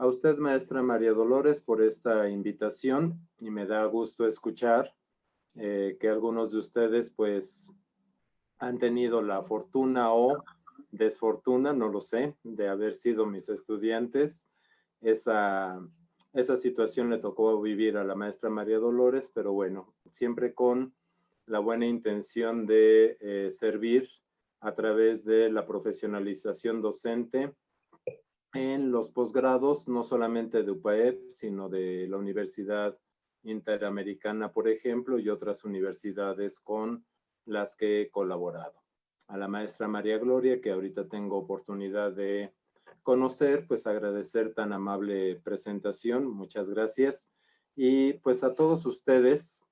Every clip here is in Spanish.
A usted, maestra María Dolores, por esta invitación y me da gusto escuchar que algunos de ustedes pues han tenido la fortuna o desfortuna, no lo sé, de haber sido mis estudiantes. Esa, esa situación le tocó vivir a la maestra María Dolores, pero bueno, siempre con la buena intención de servir a través de la profesionalización docente en los posgrados, no solamente de UPAEP, sino de la Universidad Interamericana, por ejemplo, y otras universidades con las que he colaborado. A la maestra María Gloria, que ahorita tengo oportunidad de conocer, pues agradecer tan amable presentación, muchas gracias. Y pues a todos ustedes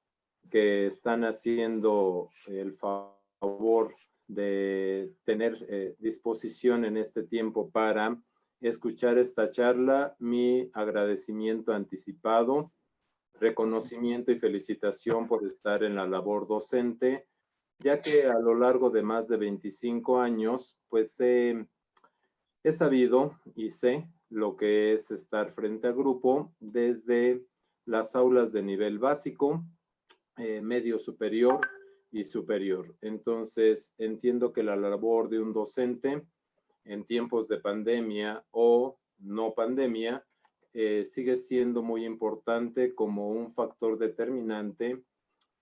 que están haciendo el favor de tener disposición en este tiempo para escuchar esta charla, mi agradecimiento anticipado, reconocimiento y felicitación por estar en la labor docente, ya que a lo largo de más de 25 años, pues he sabido y sé lo que es estar frente a grupo desde las aulas de nivel básico, medio superior y superior. Entonces, entiendo que la labor de un docente en tiempos de pandemia o no pandemia, sigue siendo muy importante como un factor determinante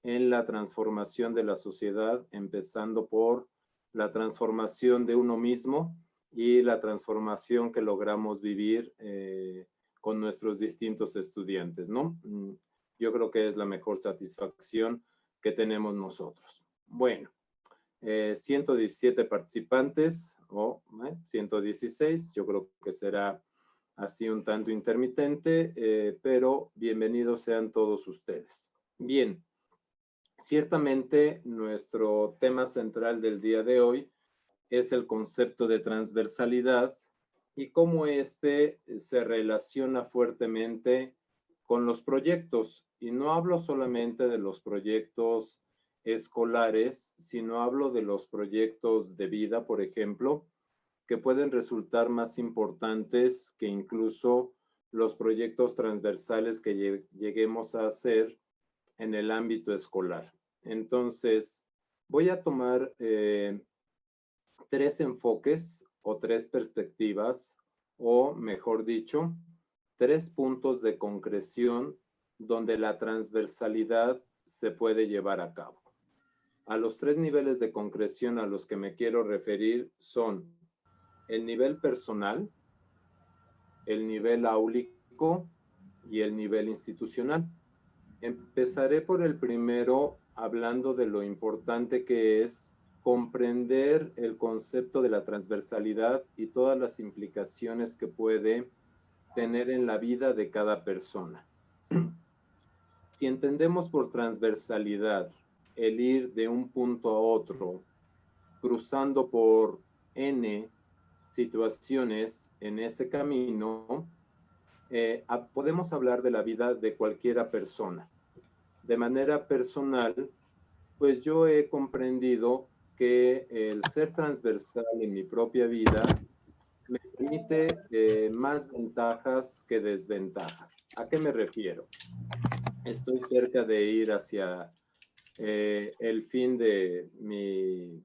en la transformación de la sociedad, empezando por la transformación de uno mismo y la transformación que logramos vivir con nuestros distintos estudiantes, ¿no? Yo creo que es la mejor satisfacción que tenemos nosotros. Bueno, 117 participantes o 116, yo creo que será así un tanto intermitente, pero bienvenidos sean todos ustedes. Bien, ciertamente nuestro tema central del día de hoy es el concepto de transversalidad y cómo este se relaciona fuertemente con los proyectos. Y no hablo solamente de los proyectos escolares, sino hablo de los proyectos de vida, por ejemplo, que pueden resultar más importantes que incluso los proyectos transversales que lleguemos a hacer en el ámbito escolar. Entonces, voy a tomar tres enfoques o tres perspectivas, o mejor dicho, tres puntos de concreción donde la transversalidad se puede llevar a cabo. A los tres niveles de concreción a los que me quiero referir son el nivel personal, el nivel áulico y el nivel institucional. Empezaré por el primero hablando de lo importante que es comprender el concepto de la transversalidad y todas las implicaciones que puede tener en la vida de cada persona. Si entendemos por transversalidad el ir de un punto a otro, cruzando por N situaciones en ese camino, podemos hablar de la vida de cualquiera persona. De manera personal, pues yo he comprendido que el ser transversal en mi propia vida me permite más ventajas que desventajas. ¿A qué me refiero? Estoy cerca de ir hacia el fin de mi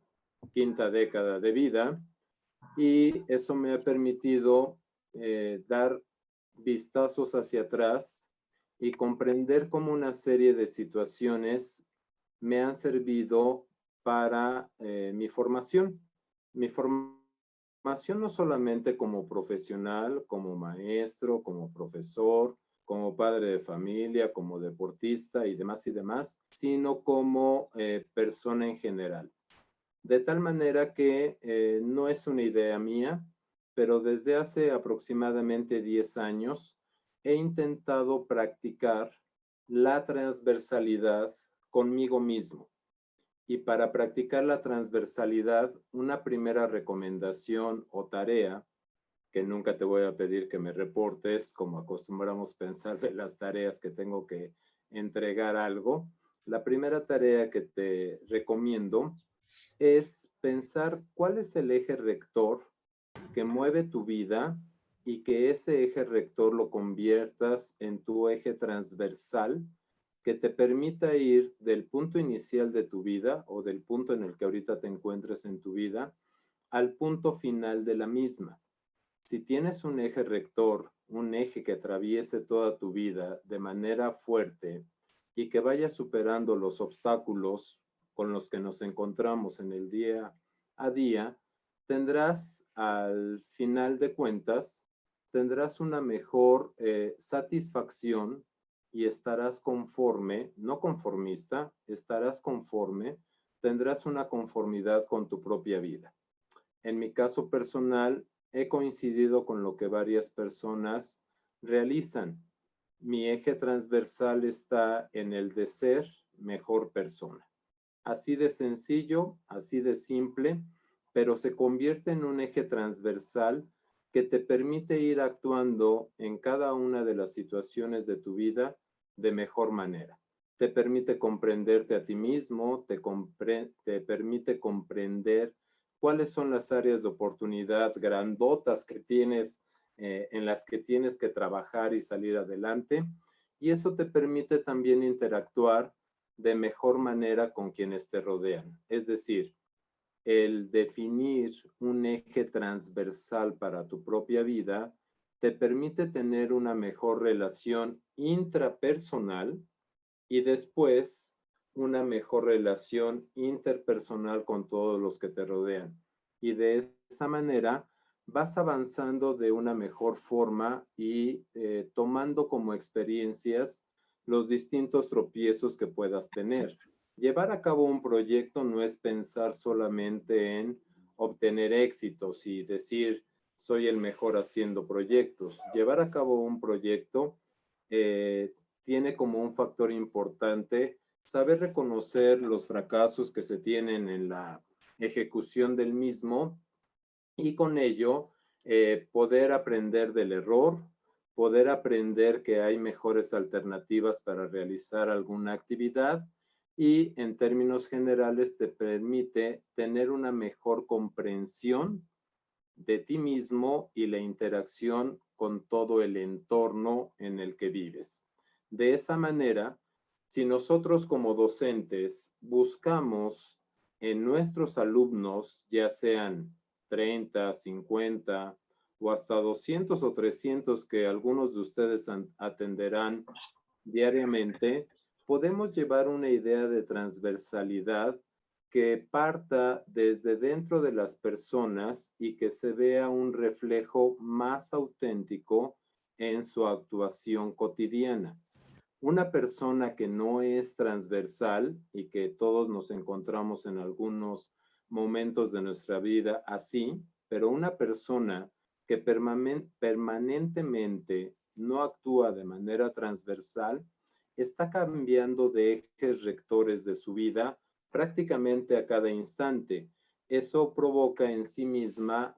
quinta década de vida y eso me ha permitido dar vistazos hacia atrás y comprender cómo una serie de situaciones me han servido para mi formación. Mi formación no solamente como profesional, como maestro, como profesor, como padre de familia, como deportista y demás, sino como persona en general. De tal manera que no es una idea mía, pero desde hace aproximadamente 10 años he intentado practicar la transversalidad conmigo mismo. Y para practicar la transversalidad, una primera recomendación o tarea, que nunca te voy a pedir que me reportes, como acostumbramos pensar de las tareas que tengo que entregar algo, la primera tarea que te recomiendo es pensar cuál es el eje rector que mueve tu vida y que ese eje rector lo conviertas en tu eje transversal que te permita ir del punto inicial de tu vida o del punto en el que ahorita te encuentres en tu vida al punto final de la misma. Si tienes un eje rector, un eje que atraviese toda tu vida de manera fuerte y que vaya superando los obstáculos con los que nos encontramos en el día a día, tendrás al final de cuentas, tendrás una mejor satisfacción y estarás conforme, no conformista, estarás conforme, tendrás una conformidad con tu propia vida. En mi caso personal, he coincidido con lo que varias personas realizan. Mi eje transversal está en el de ser mejor persona. Así de sencillo, así de simple, pero se convierte en un eje transversal que te permite ir actuando en cada una de las situaciones de tu vida de mejor manera. Te permite comprenderte a ti mismo, te permite comprender cuáles son las áreas de oportunidad grandotas que tienes, en las que tienes que trabajar y salir adelante. Y eso te permite también interactuar de mejor manera con quienes te rodean. Es decir, el definir un eje transversal para tu propia vida te permite tener una mejor relación intrapersonal y después una mejor relación interpersonal con todos los que te rodean. Y de esa manera vas avanzando de una mejor forma y tomando como experiencias los distintos tropiezos que puedas tener. Llevar a cabo un proyecto no es pensar solamente en obtener éxitos y decir soy el mejor haciendo proyectos. Llevar a cabo un proyecto tiene como un factor importante saber reconocer los fracasos que se tienen en la ejecución del mismo y con ello poder aprender del error, poder aprender que hay mejores alternativas para realizar alguna actividad y en términos generales te permite tener una mejor comprensión de ti mismo y la interacción con todo el entorno en el que vives. De esa manera, si nosotros como docentes buscamos en nuestros alumnos, ya sean 30, 50 o hasta 200 o 300 que algunos de ustedes atenderán diariamente, podemos llevar una idea de transversalidad que parta desde dentro de las personas y que se vea un reflejo más auténtico en su actuación cotidiana. Una persona que no es transversal y que todos nos encontramos en algunos momentos de nuestra vida así, pero una persona que permanentemente no actúa de manera transversal, está cambiando de ejes rectores de su vida prácticamente a cada instante. Eso provoca en sí misma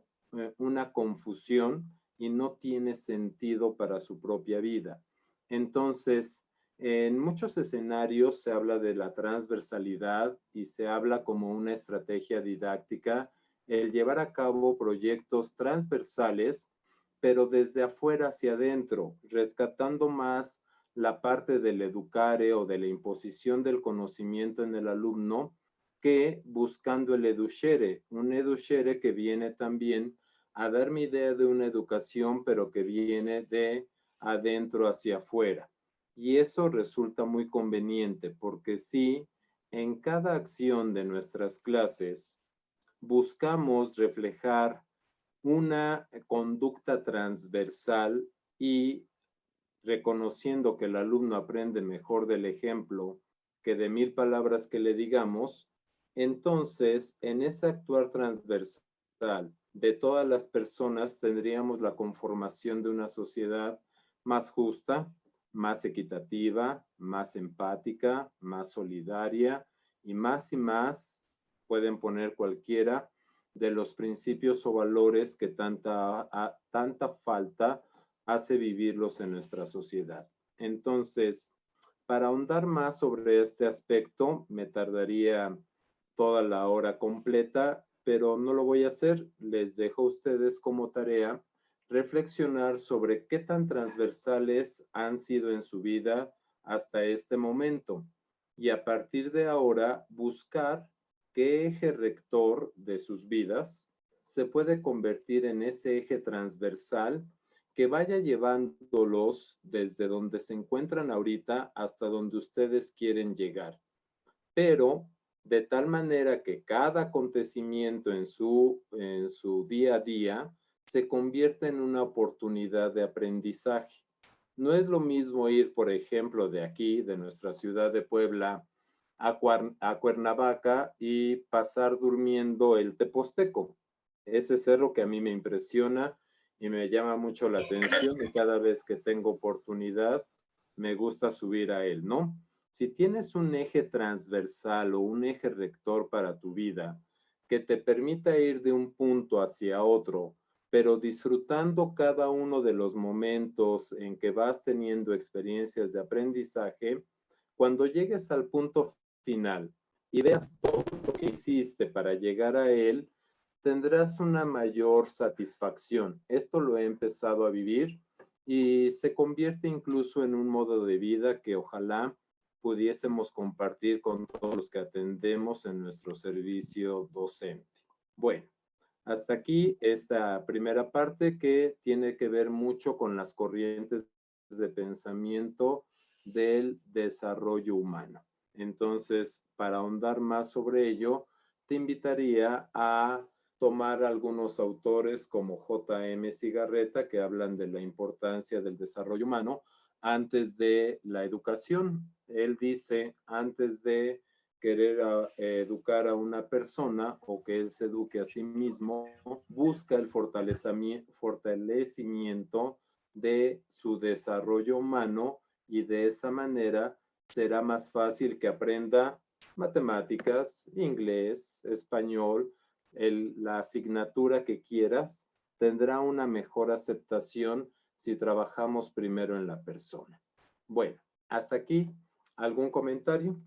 una confusión y no tiene sentido para su propia vida. Entonces, en muchos escenarios se habla de la transversalidad y se habla como una estrategia didáctica el llevar a cabo proyectos transversales, pero desde afuera hacia adentro, rescatando más la parte del educare o de la imposición del conocimiento en el alumno que buscando el educere, un educere que viene también a dar mi idea de una educación, pero que viene de adentro hacia afuera. Y eso resulta muy conveniente porque si en cada acción de nuestras clases buscamos reflejar una conducta transversal y reconociendo que el alumno aprende mejor del ejemplo que de 1000 palabras que le digamos, entonces en ese actuar transversal de todas las personas tendríamos la conformación de una sociedad más justa, más equitativa, más empática, más solidaria y más, pueden poner cualquiera de los principios o valores que tanta falta hace vivirlos en nuestra sociedad. Entonces, para ahondar más sobre este aspecto, me tardaría toda la hora completa, pero no lo voy a hacer. Les dejo a ustedes como tarea reflexionar sobre qué tan transversales han sido en su vida hasta este momento y a partir de ahora buscar qué eje rector de sus vidas se puede convertir en ese eje transversal que vaya llevándolos desde donde se encuentran ahorita hasta donde ustedes quieren llegar. Pero de tal manera que cada acontecimiento en su día a día se convierte en una oportunidad de aprendizaje. No es lo mismo ir, por ejemplo, de aquí, de nuestra ciudad de Puebla, a Cuernavaca y pasar durmiendo el Teposteco. Ese cerro que a mí me impresiona y me llama mucho la atención y cada vez que tengo oportunidad me gusta subir a él, ¿no? Si tienes un eje transversal o un eje rector para tu vida que te permita ir de un punto hacia otro, pero disfrutando cada uno de los momentos en que vas teniendo experiencias de aprendizaje, cuando llegues al punto final y veas todo lo que hiciste para llegar a él, tendrás una mayor satisfacción. Esto lo he empezado a vivir y se convierte incluso en un modo de vida que ojalá pudiésemos compartir con todos los que atendemos en nuestro servicio docente. Bueno, hasta aquí esta primera parte que tiene que ver mucho con las corrientes de pensamiento del desarrollo humano. Entonces, para ahondar más sobre ello, te invitaría a tomar algunos autores como J.M. Cigarreta que hablan de la importancia del desarrollo humano antes de la educación. Él dice, antes de querer educar a una persona o que él se eduque a sí mismo, busca el fortalecimiento de su desarrollo humano y de esa manera será más fácil que aprenda matemáticas, inglés, español, la asignatura que quieras, tendrá una mejor aceptación si trabajamos primero en la persona. Bueno, hasta aquí, ¿algún comentario?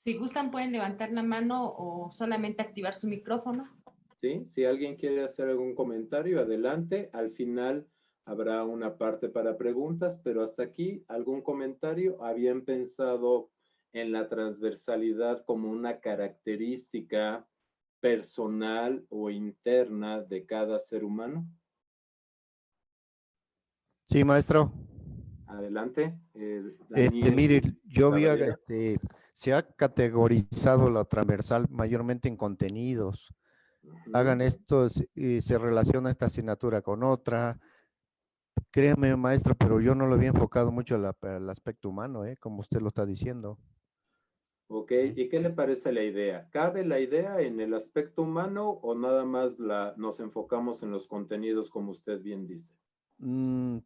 Si gustan, pueden levantar la mano o solamente activar su micrófono. ¿Sí? Si alguien quiere hacer algún comentario, adelante. Al final habrá una parte para preguntas, pero hasta aquí, ¿algún comentario? ¿Habían pensado en la transversalidad como una característica personal o interna de cada ser humano? Sí, maestro. Adelante. Daniel Mire, yo había, Cabrera. se ha categorizado la transversal mayormente en contenidos. Hagan esto, se relaciona esta asignatura con otra. Créame, maestro, pero yo no lo había enfocado mucho al aspecto humano, como usted lo está diciendo. Ok, ¿y qué le parece la idea? ¿Cabe la idea en el aspecto humano o nada más nos enfocamos en los contenidos como usted bien dice?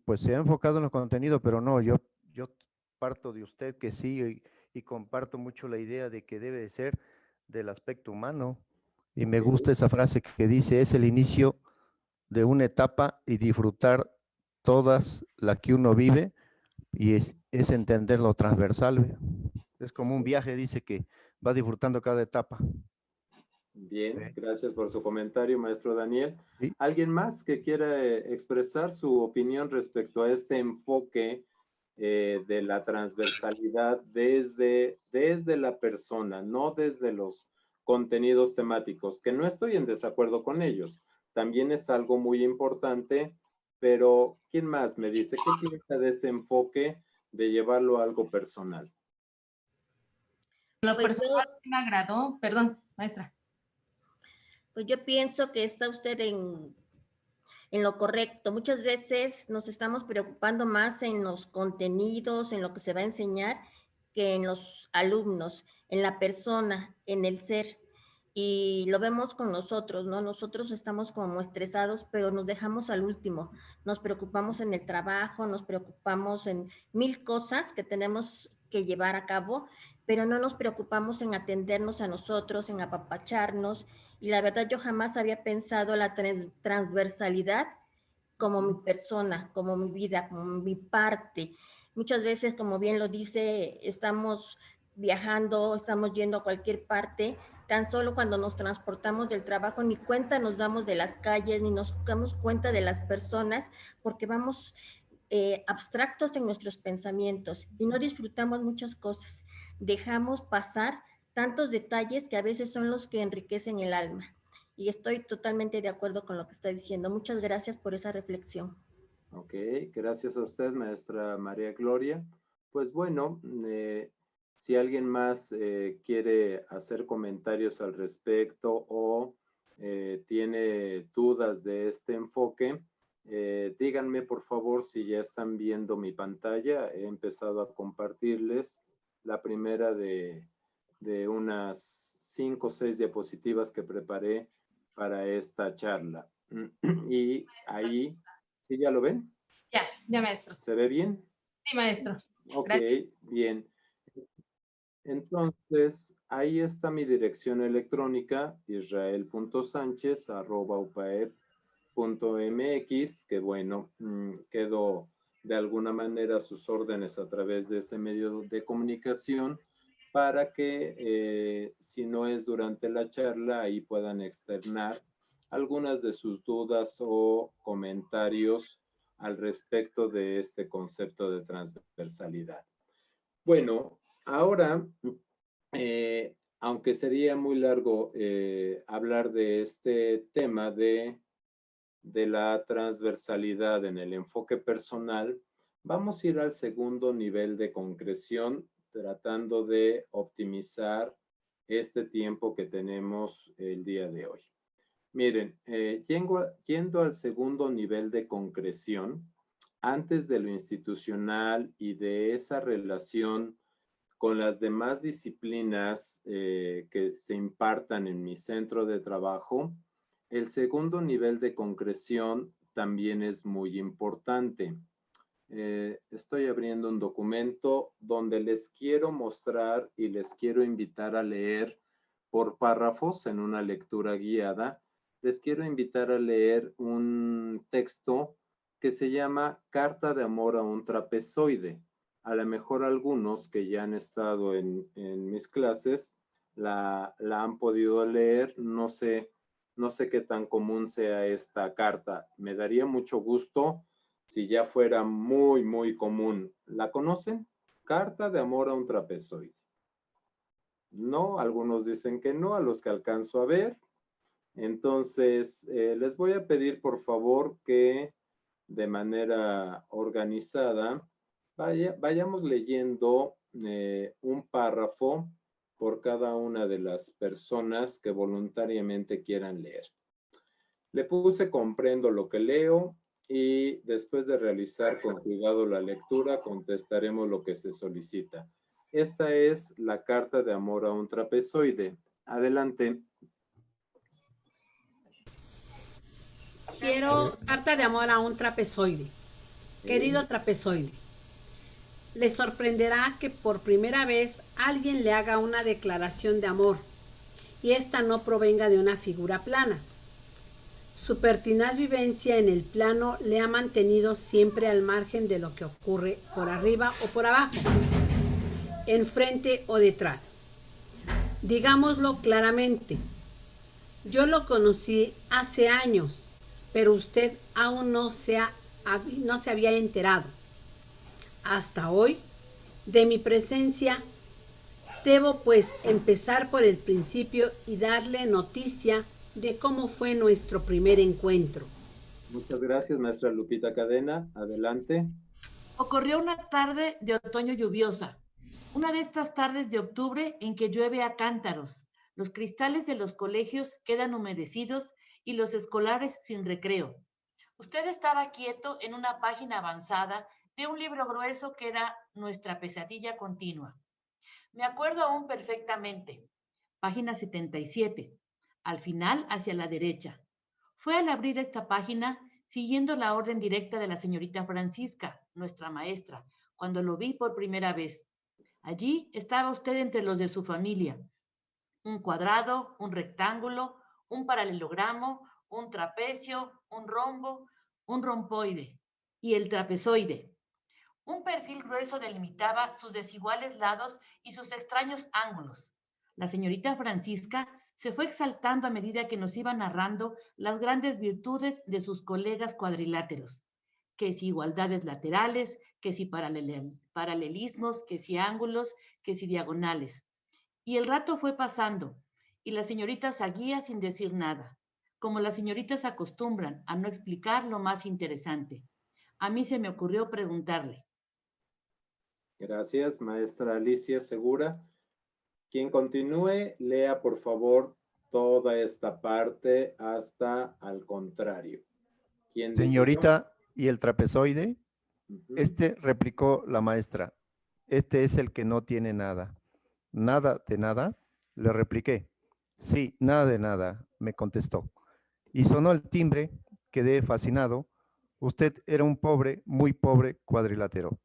Pues se ha enfocado en los contenidos, pero no, yo parto de usted que sí y comparto mucho la idea de que debe de ser del aspecto humano. Y me gusta esa frase que dice, es el inicio de una etapa y disfrutar todas las que uno vive y es entender lo transversal. ¿Ve? Es como un viaje, dice que va disfrutando cada etapa. Bien, gracias por su comentario, maestro Daniel. ¿Sí? ¿Alguien más que quiera expresar su opinión respecto a este enfoque de la transversalidad desde la persona, no desde los contenidos temáticos? Que no estoy en desacuerdo con ellos. También es algo muy importante, pero ¿quién más me dice qué piensa de este enfoque de llevarlo a algo personal? Lo personal me agradó, perdón, maestra. Pues yo pienso que está usted en lo correcto. Muchas veces nos estamos preocupando más en los contenidos, en lo que se va a enseñar, que en los alumnos, en la persona, en el ser. Y lo vemos con nosotros, ¿no? Nosotros estamos como estresados, pero nos dejamos al último. Nos preocupamos en el trabajo, nos preocupamos en mil cosas que tenemos que llevar a cabo, pero no nos preocupamos en atendernos a nosotros, en apapacharnos. Y la verdad, yo jamás había pensado la transversalidad como mi persona, como mi vida, como mi parte. Muchas veces, como bien lo dice, estamos viajando, estamos yendo a cualquier parte, tan solo cuando nos transportamos del trabajo, ni cuenta nos damos de las calles, ni nos damos cuenta de las personas, porque vamos abstractos en nuestros pensamientos y no disfrutamos muchas cosas. Dejamos pasar tantos detalles que a veces son los que enriquecen el alma. Y estoy totalmente de acuerdo con lo que está diciendo. Muchas gracias por esa reflexión. Ok, gracias a usted, maestra María Gloria. Pues bueno, si alguien más quiere hacer comentarios al respecto o tiene dudas de este enfoque, díganme por favor si ya están viendo mi pantalla. He empezado a compartirles la primera de unas 5 o 6 diapositivas que preparé para esta charla. Y ahí, ¿sí ya lo ven? Ya, maestro. ¿Se ve bien? Sí, maestro. Ok, Gracias. bien. Entonces, ahí está mi dirección electrónica, israel.sanchez@upaep.mx, que bueno, quedo de alguna manera a sus órdenes a través de ese medio de comunicación para que si no es durante la charla, ahí puedan externar algunas de sus dudas o comentarios al respecto de este concepto de transversalidad. Bueno, ahora, aunque sería muy largo hablar de este tema de la transversalidad en el enfoque personal, vamos a ir al segundo nivel de concreción, tratando de optimizar este tiempo que tenemos el día de hoy. Miren, yendo al segundo nivel de concreción, antes de lo institucional y de esa relación con las demás disciplinas que se impartan en mi centro de trabajo, el segundo nivel de concreción también es muy importante. Estoy abriendo un documento donde les quiero mostrar y les quiero invitar a leer por párrafos en una lectura guiada. Les quiero invitar a leer un texto que se llama Carta de amor a un trapezoide. A lo mejor algunos que ya han estado en mis clases la han podido leer. No sé qué tan común sea esta carta. Me daría mucho gusto si ya fuera muy, muy común. ¿La conocen? Carta de amor a un trapezoide. No, algunos dicen que no, a los que alcanzo a ver. Entonces, les voy a pedir por favor que de manera organizada vayamos leyendo un párrafo por cada una de las personas que voluntariamente quieran leer. Le puse comprendo lo que leo y después de realizar con cuidado la lectura contestaremos lo que se solicita. Esta es la carta de amor a un trapezoide. Adelante. Quiero carta de amor a un trapezoide. Querido trapezoide, le sorprenderá que por primera vez alguien le haga una declaración de amor y esta no provenga de una figura plana. Su pertinaz vivencia en el plano le ha mantenido siempre al margen de lo que ocurre por arriba o por abajo, enfrente o detrás. Digámoslo claramente, yo lo conocí hace años, pero usted aún no se había enterado. Hasta hoy, de mi presencia, debo pues empezar por el principio y darle noticia de cómo fue nuestro primer encuentro. Muchas gracias, maestra Lupita Cadena. Adelante. Ocurrió una tarde de otoño lluviosa, una de estas tardes de octubre en que llueve a cántaros. Los cristales de los colegios quedan humedecidos y los escolares sin recreo. Usted estaba quieto en una página avanzada de un libro grueso que era nuestra pesadilla continua. Me acuerdo aún perfectamente. Página 77. Al final, hacia la derecha. Fue al abrir esta página, siguiendo la orden directa de la señorita Francisca, nuestra maestra, cuando lo vi por primera vez. Allí estaba usted entre los de su familia. Un cuadrado, un rectángulo, un paralelogramo, un trapecio, un rombo, un romboide y el trapezoide. Un perfil grueso delimitaba sus desiguales lados y sus extraños ángulos. La señorita Francisca se fue exaltando a medida que nos iba narrando las grandes virtudes de sus colegas cuadriláteros, que si igualdades laterales, que si paralelismos, que si ángulos, que si diagonales. Y el rato fue pasando, y la señorita seguía sin decir nada, como las señoritas acostumbran a no explicar lo más interesante. A mí se me ocurrió preguntarle. Gracias, maestra Alicia Segura. Quien continúe, lea por favor toda esta parte hasta al contrario. ¿Quién dice yo? Señorita, ¿y el trapezoide? Ujú. Replicó la maestra. Este es el que no tiene nada. ¿Nada de nada? Le repliqué. Sí, nada de nada, me contestó. Y sonó el timbre, quedé fascinado. Usted era un pobre, muy pobre cuadrilátero.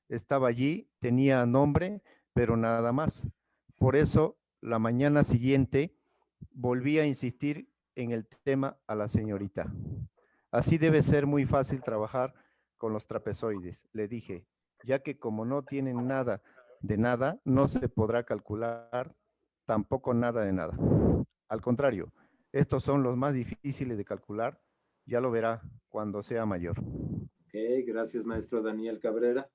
Estaba allí, tenía nombre, pero nada más. Por eso, la mañana siguiente, volví a insistir en el tema a la señorita. Así debe ser muy fácil trabajar con los trapezoides, le dije, ya que como no tienen nada de nada, no se podrá calcular tampoco nada de nada. Al contrario, estos son los más difíciles de calcular, ya lo verá cuando sea mayor. Ok, gracias, maestro Daniel Cabrera.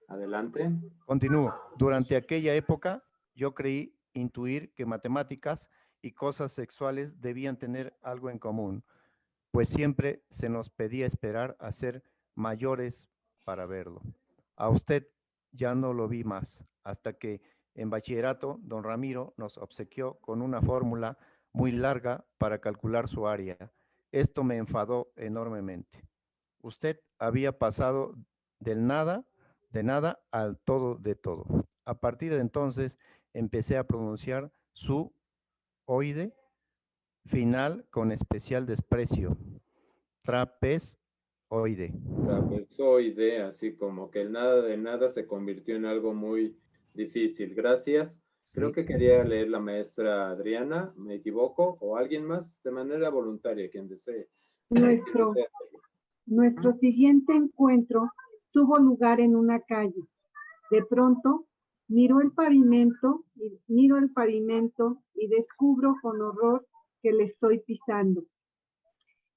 Adelante. Continúo. Durante aquella época, yo creí intuir que matemáticas y cosas sexuales debían tener algo en común, pues siempre se nos pedía esperar a ser mayores para verlo. A usted ya no lo vi más, hasta que en bachillerato don Ramiro nos obsequió con una fórmula muy larga para calcular su área. Esto me enfadó enormemente. Usted había pasado del nada, de nada al todo de todo. A partir de entonces empecé a pronunciar su oide final con especial desprecio. Trapezoide. Trapezoide, así como que el nada de nada se convirtió en algo muy difícil. Gracias. Creo Sí. que quería leer la maestra Adriana, ¿me equivoco? ¿O alguien más de manera voluntaria, quien desee? Nuestro siguiente encuentro tuvo lugar en una calle. De pronto, miro el pavimento y descubro con horror que le estoy pisando.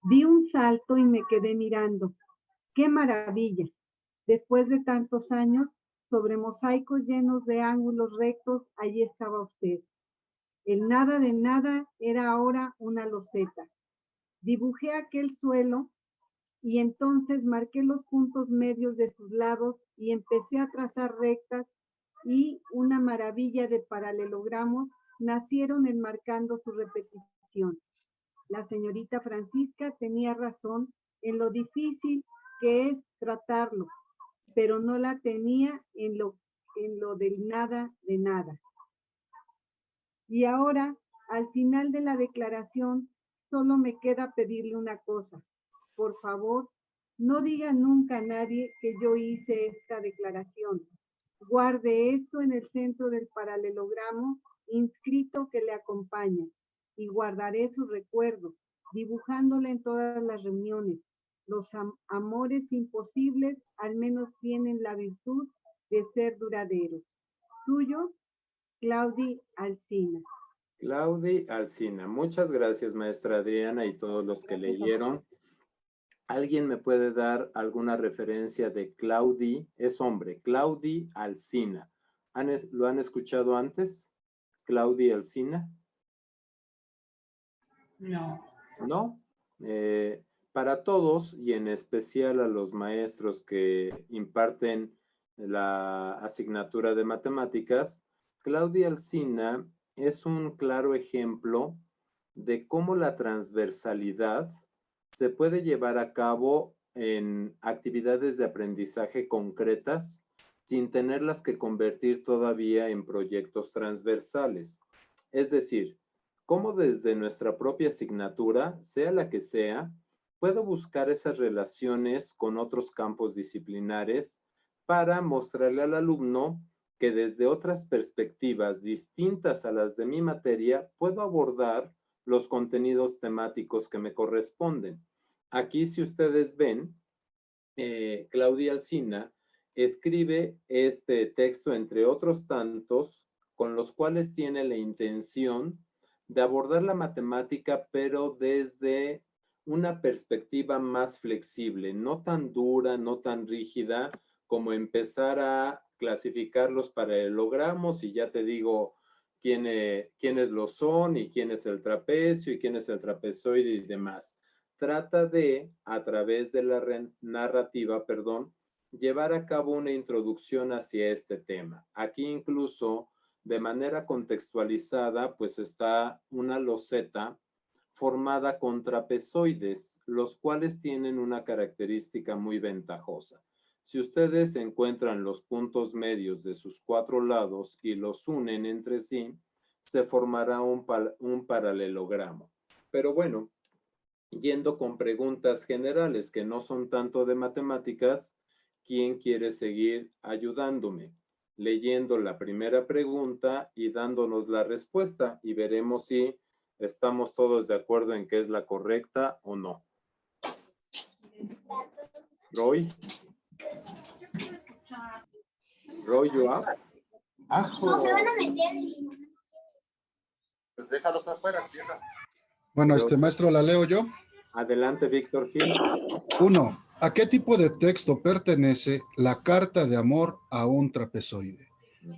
Di un salto y me quedé mirando. ¡Qué maravilla! Después de tantos años, sobre mosaicos llenos de ángulos rectos, allí estaba usted. El nada de nada era ahora una loseta. Dibujé aquel suelo y entonces marqué los puntos medios de sus lados y empecé a trazar rectas y una maravilla de paralelogramos nacieron enmarcando su repetición. La señorita Francisca tenía razón en lo difícil que es tratarlo, pero no la tenía en lo del nada de nada. Y ahora, al final de la declaración, solo me queda pedirle una cosa. Por favor, no diga nunca a nadie que yo hice esta declaración. Guarde esto en el centro del paralelogramo inscrito que le acompaña y guardaré su recuerdo, dibujándola en todas las reuniones. Los amores imposibles al menos tienen la virtud de ser duraderos. Suyo, Claudi Alsina. Claudi Alsina. Muchas gracias, maestra Adriana, y todos los que leyeron. ¿Alguien me puede dar alguna referencia de Claudi? Es hombre, Claudi Alsina. ¿Lo han escuchado antes? Claudi Alsina. No. ¿No? Para todos y en especial a los maestros que imparten la asignatura de matemáticas, Claudia Alsina es un claro ejemplo de cómo la transversalidad se puede llevar a cabo en actividades de aprendizaje concretas sin tenerlas que convertir todavía en proyectos transversales. Es decir, cómo desde nuestra propia asignatura, sea la que sea, puedo buscar esas relaciones con otros campos disciplinares para mostrarle al alumno que desde otras perspectivas distintas a las de mi materia, puedo abordar los contenidos temáticos que me corresponden. Aquí, si ustedes ven, Claudia Alsina escribe este texto, entre otros tantos, con los cuales tiene la intención de abordar la matemática, pero desde una perspectiva más flexible, no tan dura, no tan rígida, como empezar a clasificar los paralelogramos y ya te digo quiénes lo son y quién es el trapecio y quién es el trapezoide y demás. Trata de, a través de la narrativa, llevar a cabo una introducción hacia este tema. Aquí incluso, de manera contextualizada, pues está una loseta formada con trapezoides, los cuales tienen una característica muy ventajosa. Si ustedes encuentran los puntos medios de sus 4 lados y los unen entre sí, se formará un paralelogramo. Pero bueno, yendo con preguntas generales que no son tanto de matemáticas, ¿quién quiere seguir ayudándome? Leyendo la primera pregunta y dándonos la respuesta y veremos si estamos todos de acuerdo en que es la correcta o no. Roy. Roy, Joao. No se van a meter. Pues déjalos afuera, tierra. Bueno, maestro, ¿la leo yo? Adelante, Víctor Gil. 1. ¿A qué tipo de texto pertenece la carta de amor a un trapezoide?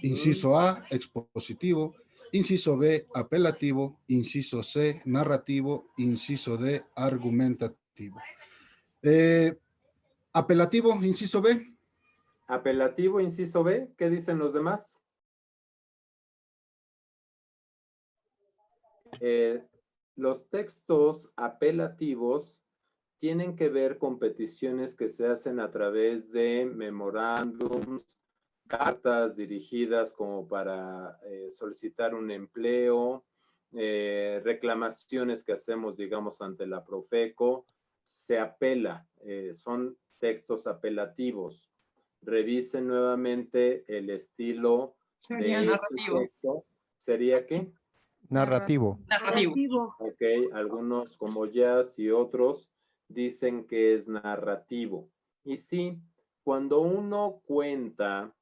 Inciso A, expositivo. Inciso B, apelativo. Inciso C, narrativo. Inciso D, argumentativo. Apelativo, inciso B. Apelativo, inciso B. ¿Qué dicen los demás? Los textos apelativos tienen que ver con peticiones que se hacen a través de memorándums, cartas dirigidas como para solicitar un empleo, reclamaciones que hacemos, digamos, ante la Profeco. Se apela, son textos apelativos. Revisen nuevamente el estilo de este texto. ¿Sería qué? Narrativo. Narrativo. Ok, algunos como Jazz y otros dicen que es narrativo. Y sí, cuando uno cuenta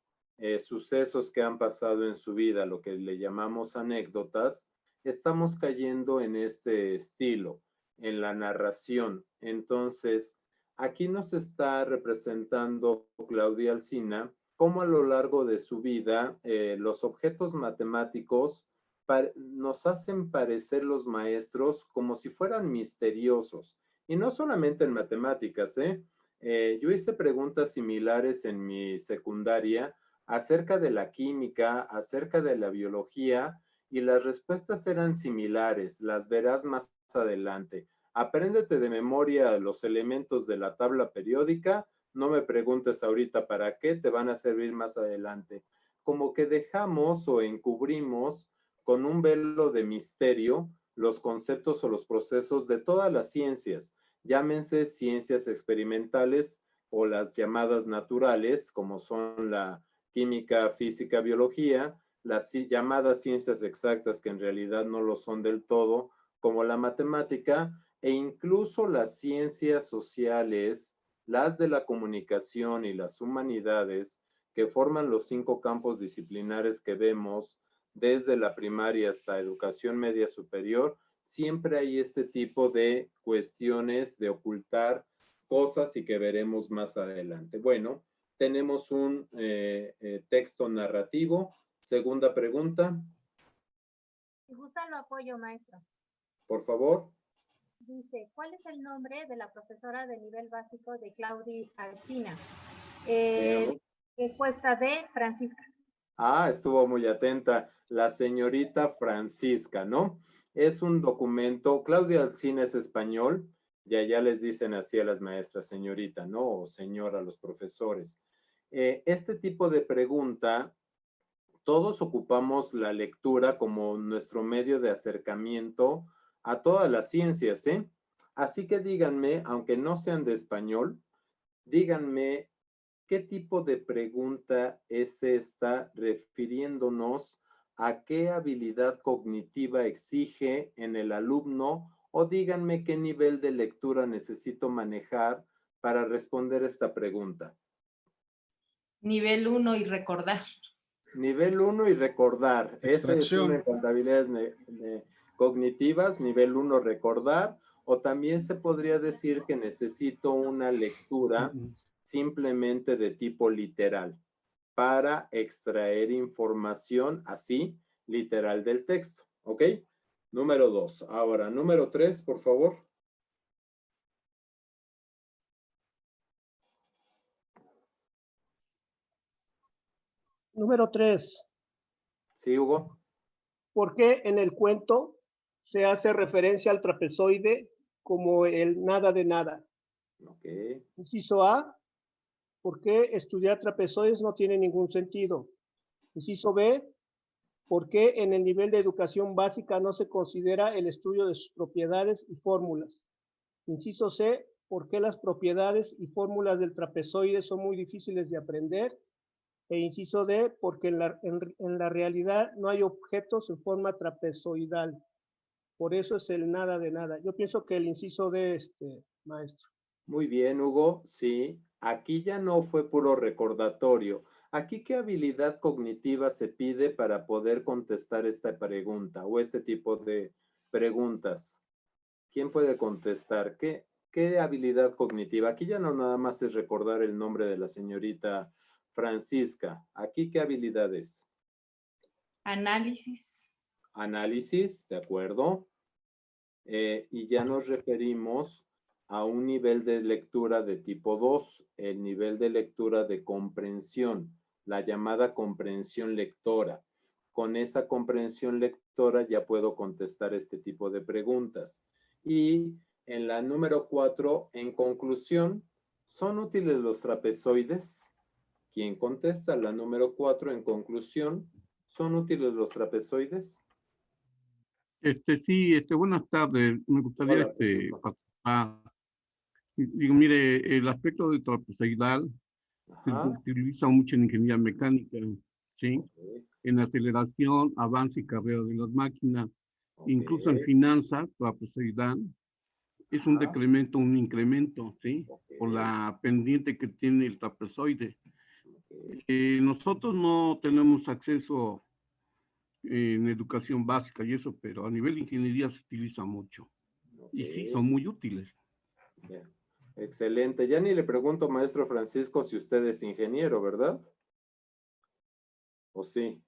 sucesos que han pasado en su vida, lo que le llamamos anécdotas, estamos cayendo en este estilo, en la narración. Entonces, aquí nos está representando Claudia Alsina cómo a lo largo de su vida los objetos matemáticos nos hacen parecer los maestros como si fueran misteriosos. Y no solamente en matemáticas, yo hice preguntas similares en mi secundaria acerca de la química, acerca de la biología, y las respuestas eran similares, las verás más adelante. Apréndete de memoria los elementos de la tabla periódica, no me preguntes ahorita para qué, te van a servir más adelante. Como que dejamos o encubrimos con un velo de misterio los conceptos o los procesos de todas las ciencias, llámense ciencias experimentales o las llamadas naturales, como son la química, física, biología, las llamadas ciencias exactas que en realidad no lo son del todo, como la matemática, e incluso las ciencias sociales, las de la comunicación y las humanidades, que forman los 5 campos disciplinares que vemos desde la primaria hasta educación media superior. Siempre hay este tipo de cuestiones de ocultar cosas y que veremos más adelante. Bueno, tenemos un texto narrativo. Segunda pregunta. Si gusta, lo apoyo, maestro. Por favor. Dice, ¿cuál es el nombre de la profesora de nivel básico de Claudia Alsina? Respuesta D, Francisca. Ah, estuvo muy atenta. La señorita Francisca, ¿no? Es un documento, Claudia Alsina es español, y allá les dicen así a las maestras, señorita, ¿no? O señora a los profesores. Este tipo de pregunta, todos ocupamos la lectura como nuestro medio de acercamiento a todas las ciencias, ¿eh? Así que díganme, aunque no sean de español, díganme qué tipo de pregunta es esta refiriéndonos a qué habilidad cognitiva exige en el alumno o díganme qué nivel de lectura necesito manejar para responder esta pregunta. Nivel 1 y recordar. Nivel 1 y recordar. Esa es una Extracción. de habilidades cognitivas. Nivel 1, recordar. O también se podría decir que necesito una lectura simplemente de tipo literal para extraer información así, literal del texto. ¿Ok? Número 2. Ahora, número 3, por favor. Número 3. Sí, Hugo. ¿Por qué en el cuento se hace referencia al trapezoide como el nada de nada? Ok. Inciso A. ¿Por qué estudiar trapezoides no tiene ningún sentido? Inciso B. ¿Por qué en el nivel de educación básica no se considera el estudio de sus propiedades y fórmulas? Inciso C. ¿Por qué las propiedades y fórmulas del trapezoide son muy difíciles de aprender? E inciso D, porque en la realidad no hay objetos en forma trapezoidal. Por eso es el nada de nada. Yo pienso que el inciso D, maestro. Muy bien, Hugo. Sí, aquí ya no fue puro recordatorio. Aquí, ¿qué habilidad cognitiva se pide para poder contestar esta pregunta o este tipo de preguntas? ¿Quién puede contestar? ¿Qué habilidad cognitiva? Aquí ya no nada más es recordar el nombre de la señorita Francisca. Aquí, ¿qué habilidad es? Análisis. Análisis, ¿de acuerdo? Y ya nos referimos a un nivel de lectura de tipo 2, el nivel de lectura de comprensión, la llamada comprensión lectora. Con esa comprensión lectora ya puedo contestar este tipo de preguntas. Y en la número 4, en conclusión, ¿son útiles los trapezoides? ¿Quién contesta? La número 4, en conclusión, ¿son útiles los trapezoides? Sí, buenas tardes. Me gustaría Hola, Francisco. participar. Digo, mire, el aspecto de trapezoidal se Ajá. utiliza mucho en ingeniería mecánica, ¿sí? Ok. En aceleración, avance y carrera de las máquinas, Ok. incluso en finanzas, trapezoidal es un Ajá. decremento, un incremento, ¿sí? Ok. Por la pendiente que tiene el trapezoide. Ok. Nosotros no tenemos acceso en educación básica y eso, pero a nivel de ingeniería se utiliza mucho. Ok. Y sí, son muy útiles. Bien. Excelente. Ya ni le pregunto, maestro Francisco, si usted es ingeniero, ¿verdad? ¿O sí?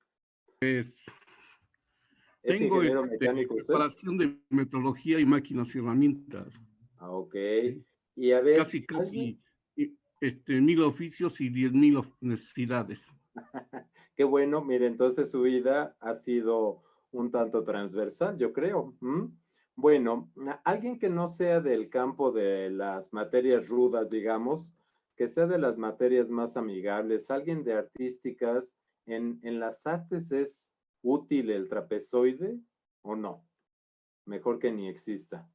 ¿Es Tengo ingeniero mecánico usted? preparación de metrología y máquinas y herramientas. Ah, ok. ¿Sí? Y a ver, Casi, ¿alguien? 1000 oficios y 10,000 necesidades. Qué bueno, mire, entonces su vida ha sido un tanto transversal, yo creo. Bueno, alguien que no sea del campo de las materias rudas, digamos, que sea de las materias más amigables, alguien de artísticas, ¿en las artes es útil el trapezoide o no? Mejor que ni exista.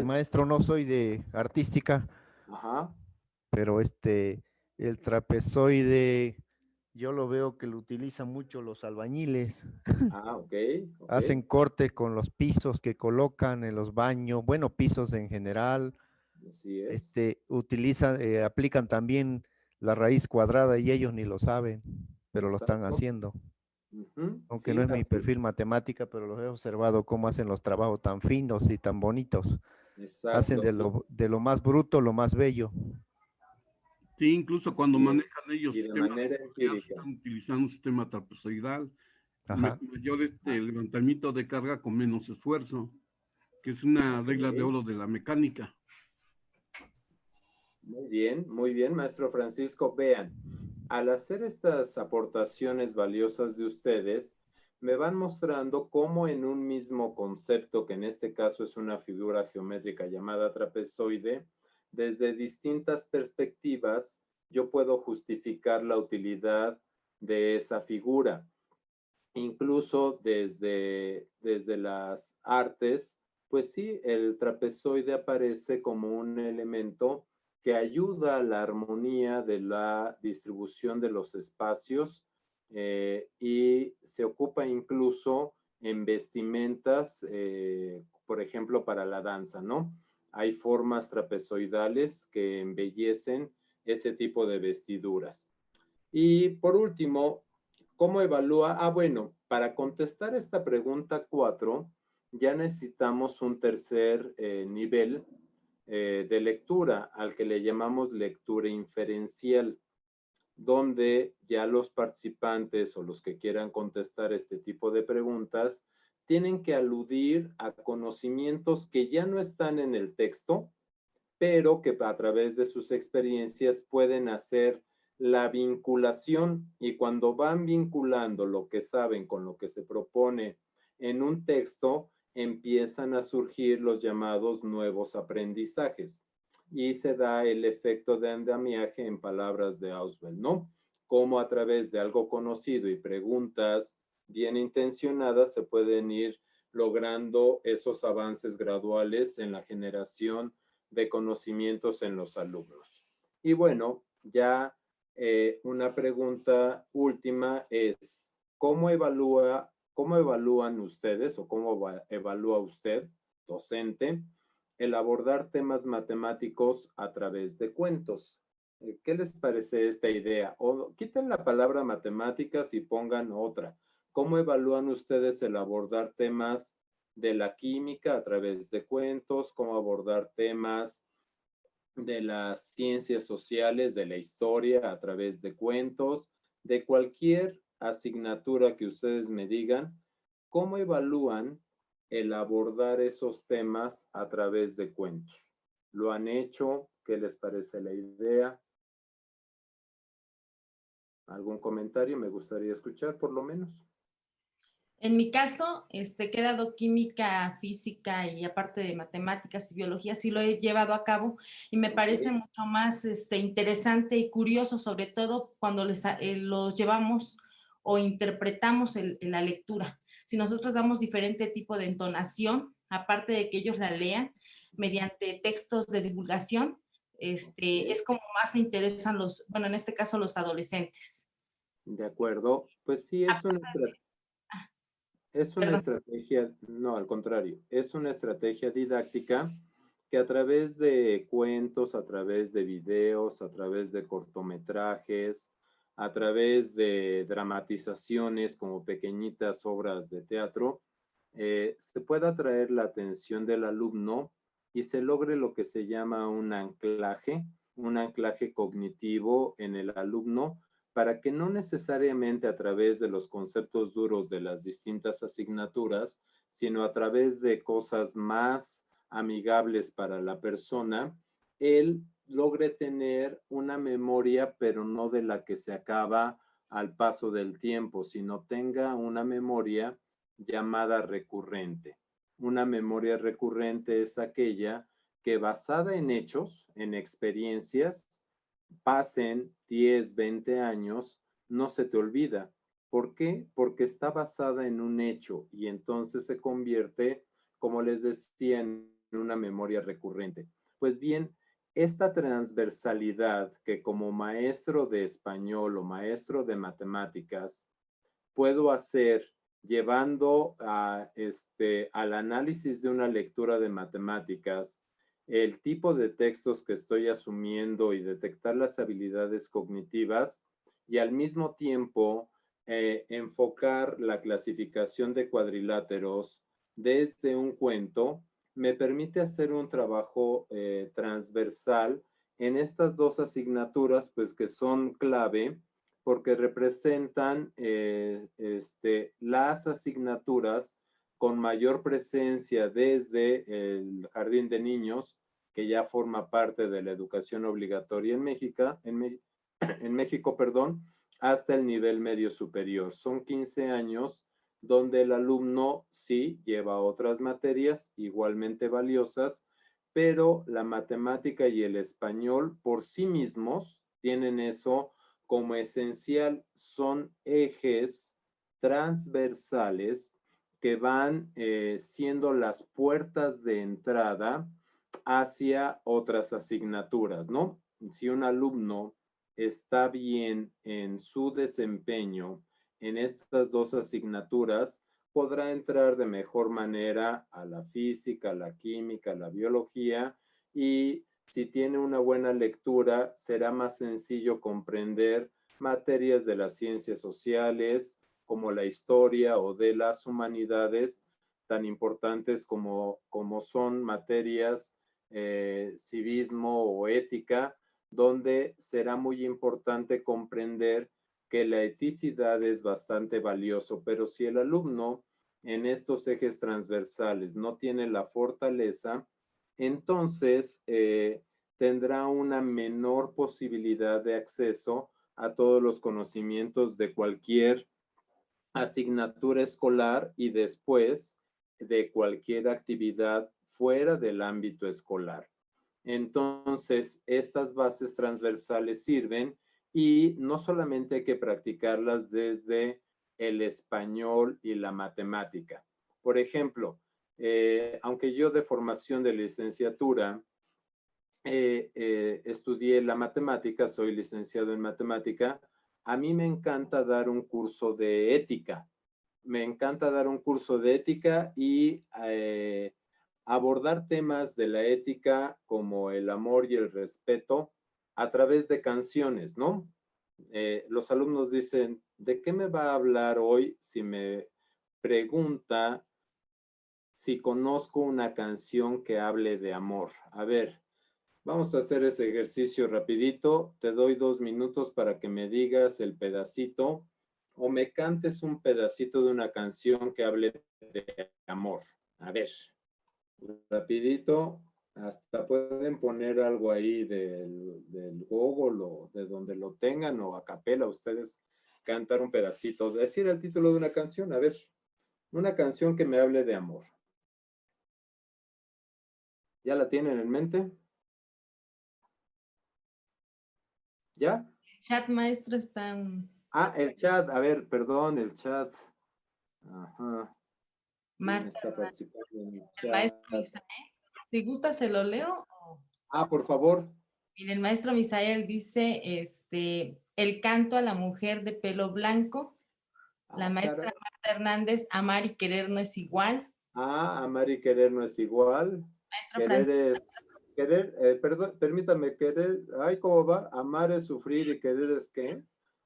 Maestro, no soy de artística, Ajá. pero el trapezoide, yo lo veo que lo utilizan mucho los albañiles. Ah, ok. Hacen corte con los pisos que colocan en los baños, bueno, pisos en general. Así es. Utilizan, aplican también la raíz cuadrada y ellos ni lo saben, pero lo están Exacto. haciendo. Aunque no Sí, es mi así. perfil matemática, pero los he observado cómo hacen los trabajos tan finos y tan bonitos. Hacen Exacto. de lo más bruto lo más bello. Sí, incluso cuando Así es. manejan ellos Y de sistemas manera nucleares, empírica. están utilizando un sistema trapezoidal, Ajá. mayor levantamiento de carga con menos esfuerzo, que es una regla de Ok. oro de la mecánica. Muy bien, maestro Francisco. Vean, al hacer estas aportaciones valiosas de ustedes, me van mostrando cómo en un mismo concepto, que en este caso es una figura geométrica llamada trapezoide, desde distintas perspectivas, yo puedo justificar la utilidad de esa figura. Incluso desde las artes, pues sí, el trapezoide aparece como un elemento que ayuda a la armonía de la distribución de los espacios y se ocupa incluso en vestimentas, por ejemplo, para la danza, ¿no? Hay formas trapezoidales que embellecen ese tipo de vestiduras. Y por último, ¿cómo evalúa? Bueno, para contestar esta pregunta 4, ya necesitamos un tercer nivel de lectura, al que le llamamos lectura inferencial, donde ya los participantes o los que quieran contestar este tipo de preguntas tienen que aludir a conocimientos que ya no están en el texto, pero que a través de sus experiencias pueden hacer la vinculación, y cuando van vinculando lo que saben con lo que se propone en un texto, empiezan a surgir los llamados nuevos aprendizajes y se da el efecto de andamiaje en palabras de Auswell, ¿no? Cómo a través de algo conocido y preguntas bien intencionadas se pueden ir logrando esos avances graduales en la generación de conocimientos en los alumnos. Y bueno, ya una pregunta última es, ¿cómo evalúan ustedes o cómo evalúa usted, docente, el abordar temas matemáticos a través de cuentos? ¿Qué les parece esta idea? O quiten la palabra matemáticas y pongan otra. ¿Cómo evalúan ustedes el abordar temas de la química a través de cuentos? ¿Cómo abordar temas de las ciencias sociales, de la historia a través de cuentos? De cualquier asignatura que ustedes me digan, ¿cómo evalúan el abordar esos temas a través de cuentos? ¿Lo han hecho? ¿Qué les parece la idea? ¿Algún comentario? Me gustaría escuchar, por lo menos. En mi caso, que he dado química, física y aparte de matemáticas y biología, sí lo he llevado a cabo y me parece mucho más interesante y curioso, sobre todo cuando los llevamos o interpretamos la lectura. Si nosotros damos diferente tipo de entonación, aparte de que ellos la lean mediante textos de divulgación, es como más se interesan bueno, en este caso los adolescentes. De acuerdo, pues sí, es una estrategia, no, al contrario, es una estrategia didáctica que a través de cuentos, a través de videos, a través de cortometrajes, a través de dramatizaciones como pequeñitas obras de teatro, se pueda atraer la atención del alumno y se logre lo que se llama un anclaje cognitivo en el alumno, para que no necesariamente a través de los conceptos duros de las distintas asignaturas, sino a través de cosas más amigables para la persona, él logre tener una memoria, pero no de la que se acaba al paso del tiempo, sino tenga una memoria llamada recurrente. Una memoria recurrente es aquella que, basada en hechos, en experiencias, pasen 10, 20 años, no se te olvida. ¿Por qué? Porque está basada en un hecho y entonces se convierte, como les decía, en una memoria recurrente. Pues bien, esta transversalidad que como maestro de español o maestro de matemáticas puedo hacer llevando al análisis de una lectura de matemáticas, el tipo de textos que estoy asumiendo y detectar las habilidades cognitivas, y al mismo tiempo enfocar la clasificación de cuadriláteros desde un cuento, me permite hacer un trabajo transversal en estas dos asignaturas, pues que son clave porque representan las asignaturas con mayor presencia desde el jardín de niños, que ya forma parte de la educación obligatoria en México, hasta el nivel medio superior. Son 15 años donde el alumno sí lleva otras materias igualmente valiosas, pero la matemática y el español por sí mismos tienen eso como esencial. Son ejes transversales que van siendo las puertas de entrada hacia otras asignaturas, ¿no? Si un alumno está bien en su desempeño en estas dos asignaturas, podrá entrar de mejor manera a la física, a la química, a la biología, y si tiene una buena lectura, será más sencillo comprender materias de las ciencias sociales, como la historia o de las humanidades, tan importantes como son materias civismo o ética, donde será muy importante comprender que la eticidad es bastante valioso, pero si el alumno en estos ejes transversales no tiene la fortaleza, entonces tendrá una menor posibilidad de acceso a todos los conocimientos de cualquier asignatura escolar y después de cualquier actividad fuera del ámbito escolar. Entonces, estas bases transversales sirven y no solamente hay que practicarlas desde el español y la matemática. Por ejemplo, aunque yo de formación de licenciatura estudié la matemática, soy licenciado en matemática, a mí me encanta dar un curso de ética. Me encanta dar un curso de ética y abordar temas de la ética como el amor y el respeto a través de canciones, ¿no? Los alumnos dicen, ¿de qué me va a hablar hoy si me pregunta si conozco una canción que hable de amor? A ver, vamos a hacer ese ejercicio rapidito. Te doy 2 minutos para que me digas el pedacito o me cantes un pedacito de una canción que hable de amor. A ver, rapidito, hasta pueden poner algo ahí del Google o de donde lo tengan o a capela ustedes cantar un pedacito. Decir el título de una canción, a ver, una canción que me hable de amor. ¿Ya la tienen en mente? ¿Ya? El chat, maestro, está... Ah, el chat, a ver, perdón, el chat. Ajá. ¿Quién está participando en el chat? El maestro Misael. Si gusta, se lo leo. Ah, por favor. Mire, el maestro Misael dice, el canto a la mujer de pelo blanco. La maestra Marta Hernández, amar y querer no es igual. Ah, amar y querer no es igual. Maestra perdón, permítame, querer, ay, ¿cómo va? Amar es sufrir y querer es ¿qué?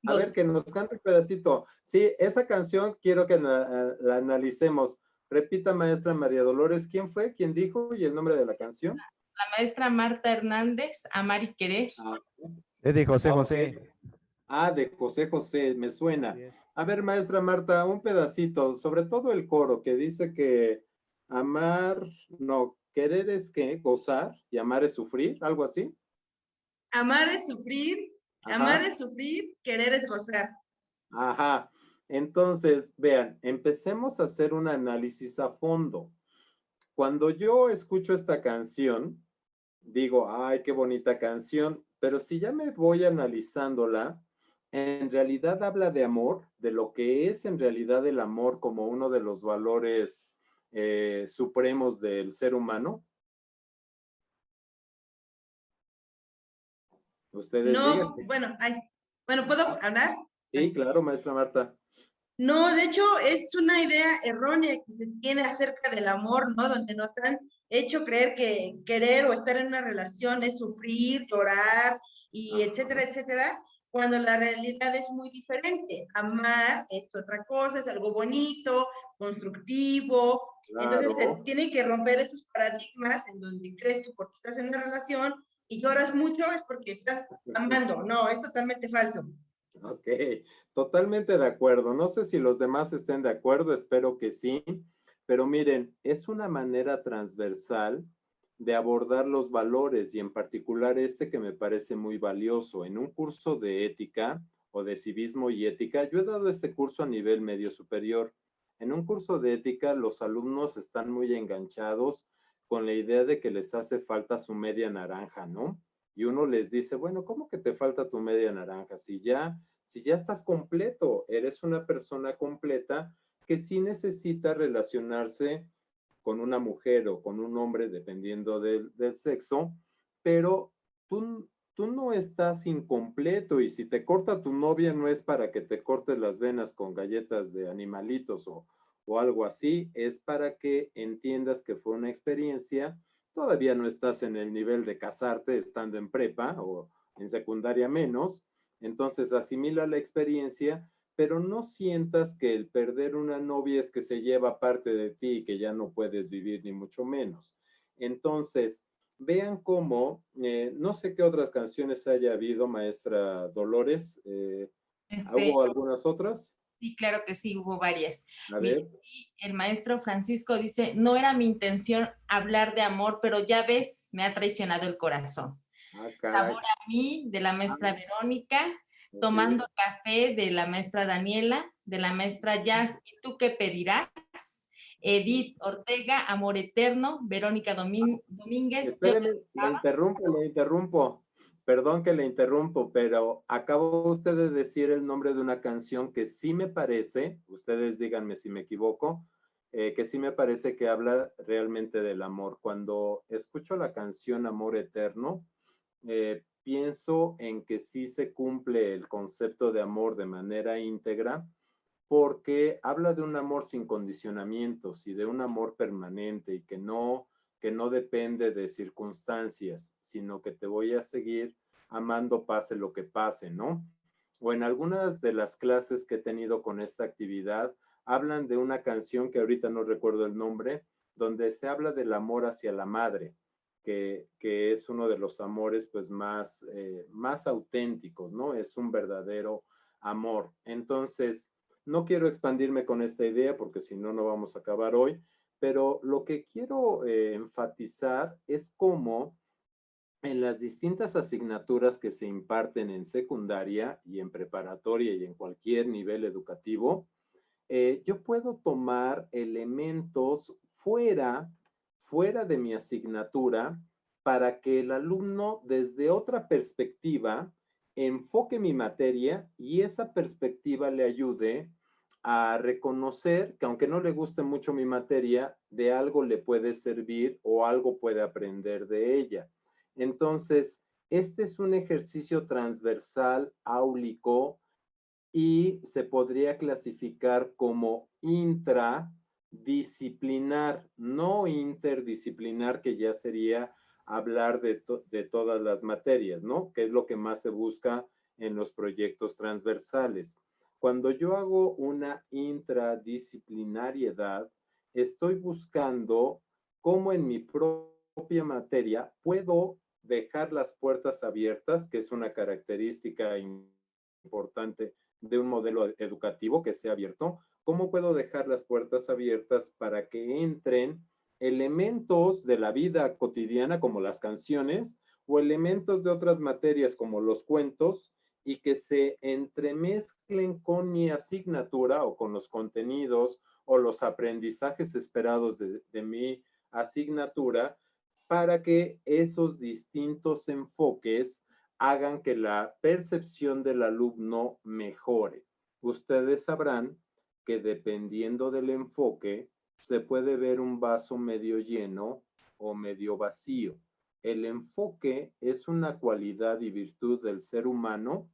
A ver, que nos cante un pedacito. Sí, esa canción quiero que la analicemos. Repita, maestra María Dolores, ¿quién fue? ¿Quién dijo? ¿Y el nombre de la canción? La maestra Marta Hernández, amar y querer. Es de José José. Okay. Ah, de José José, me suena. A ver, maestra Marta, un pedacito, sobre todo el coro que dice que amar, no, querer es ¿qué? Gozar y amar es sufrir, algo así. Amar es sufrir, amar es sufrir, querer es gozar. Ajá. Entonces, vean, empecemos a hacer un análisis a fondo. Cuando yo escucho esta canción, digo, ay, qué bonita canción, pero si ya me voy analizándola, en realidad habla de amor, de lo que es en realidad el amor como uno de los valores supremos del ser humano. Ustedes no, díganme. Bueno, ¿puedo hablar? Sí, claro, maestra Marta. No, de hecho, es una idea errónea que se tiene acerca del amor, ¿no? Donde nos han hecho creer que querer o estar en una relación es sufrir, llorar, y etcétera, etcétera, cuando la realidad es muy diferente. Amar es otra cosa, es algo bonito, constructivo. Claro. Entonces se tiene que romper esos paradigmas en donde crees que porque estás en una relación y lloras mucho es porque estás amando. No, es totalmente falso. Ok, totalmente de acuerdo. No sé si los demás estén de acuerdo, espero que sí, pero miren, es una manera transversal de abordar los valores y en particular este que me parece muy valioso. En un curso de ética o de civismo y ética, yo he dado este curso a nivel medio superior. En un curso de ética, los alumnos están muy enganchados con la idea de que les hace falta su media naranja, ¿no? Y uno les dice, bueno, ¿cómo que te falta tu media naranja? Si ya estás completo, eres una persona completa que sí necesita relacionarse con una mujer o con un hombre, dependiendo del sexo, pero tú no estás incompleto y si te corta tu novia no es para que te cortes las venas con galletas de animalitos o algo así, es para que entiendas que fue una experiencia. Todavía no estás en el nivel de casarte estando en prepa o en secundaria menos, entonces asimila la experiencia, pero no sientas que el perder una novia es que se lleva parte de ti y que ya no puedes vivir, ni mucho menos. Entonces, vean cómo, no sé qué otras canciones haya habido, maestra Dolores. ¿Hubo algunas otras? Sí, claro que sí, hubo varias. A Mira, ver. el maestro Francisco dice, no era mi intención hablar de amor, pero ya ves, me ha traicionado el corazón. Ah, caray. Sabor a mí, de la maestra Verónica. Ok. Tomando café, de la maestra Daniela, de la maestra Jazz, ¿y tú qué pedirás? Edith Ortega, Amor Eterno, Verónica Domínguez. Espéreme, le interrumpo. Perdón que le interrumpo, pero acabó usted de decir el nombre de una canción que sí me parece, ustedes díganme si me equivoco, que sí me parece que habla realmente del amor. Cuando escucho la canción Amor Eterno, pienso en que sí se cumple el concepto de amor de manera íntegra, porque habla de un amor sin condicionamientos y de un amor permanente y que no depende de circunstancias, sino que te voy a seguir amando pase lo que pase, ¿no? O en algunas de las clases que he tenido con esta actividad, hablan de una canción que ahorita no recuerdo el nombre, donde se habla del amor hacia la madre, que es uno de los amores pues más auténticos, ¿no? Es un verdadero amor. Entonces, no quiero expandirme con esta idea porque si no, no vamos a acabar hoy, pero lo que quiero enfatizar es cómo en las distintas asignaturas que se imparten en secundaria y en preparatoria y en cualquier nivel educativo, yo puedo tomar elementos fuera de mi asignatura para que el alumno desde otra perspectiva enfoque mi materia y esa perspectiva le ayude a reconocer que aunque no le guste mucho mi materia, de algo le puede servir o algo puede aprender de ella. Entonces, este es un ejercicio transversal, áulico, y se podría clasificar como intradisciplinar, no interdisciplinar, que ya sería hablar de todas las materias, ¿no? Que es lo que más se busca en los proyectos transversales. Cuando yo hago una intradisciplinariedad, estoy buscando cómo en mi propia materia puedo dejar las puertas abiertas, que es una característica importante de un modelo educativo que sea abierto. ¿Cómo puedo dejar las puertas abiertas para que entren elementos de la vida cotidiana como las canciones o elementos de otras materias como los cuentos y que se entremezclen con mi asignatura o con los contenidos o los aprendizajes esperados de mi asignatura para que esos distintos enfoques hagan que la percepción del alumno mejore? Ustedes sabrán que dependiendo del enfoque, se puede ver un vaso medio lleno o medio vacío. El enfoque es una cualidad y virtud del ser humano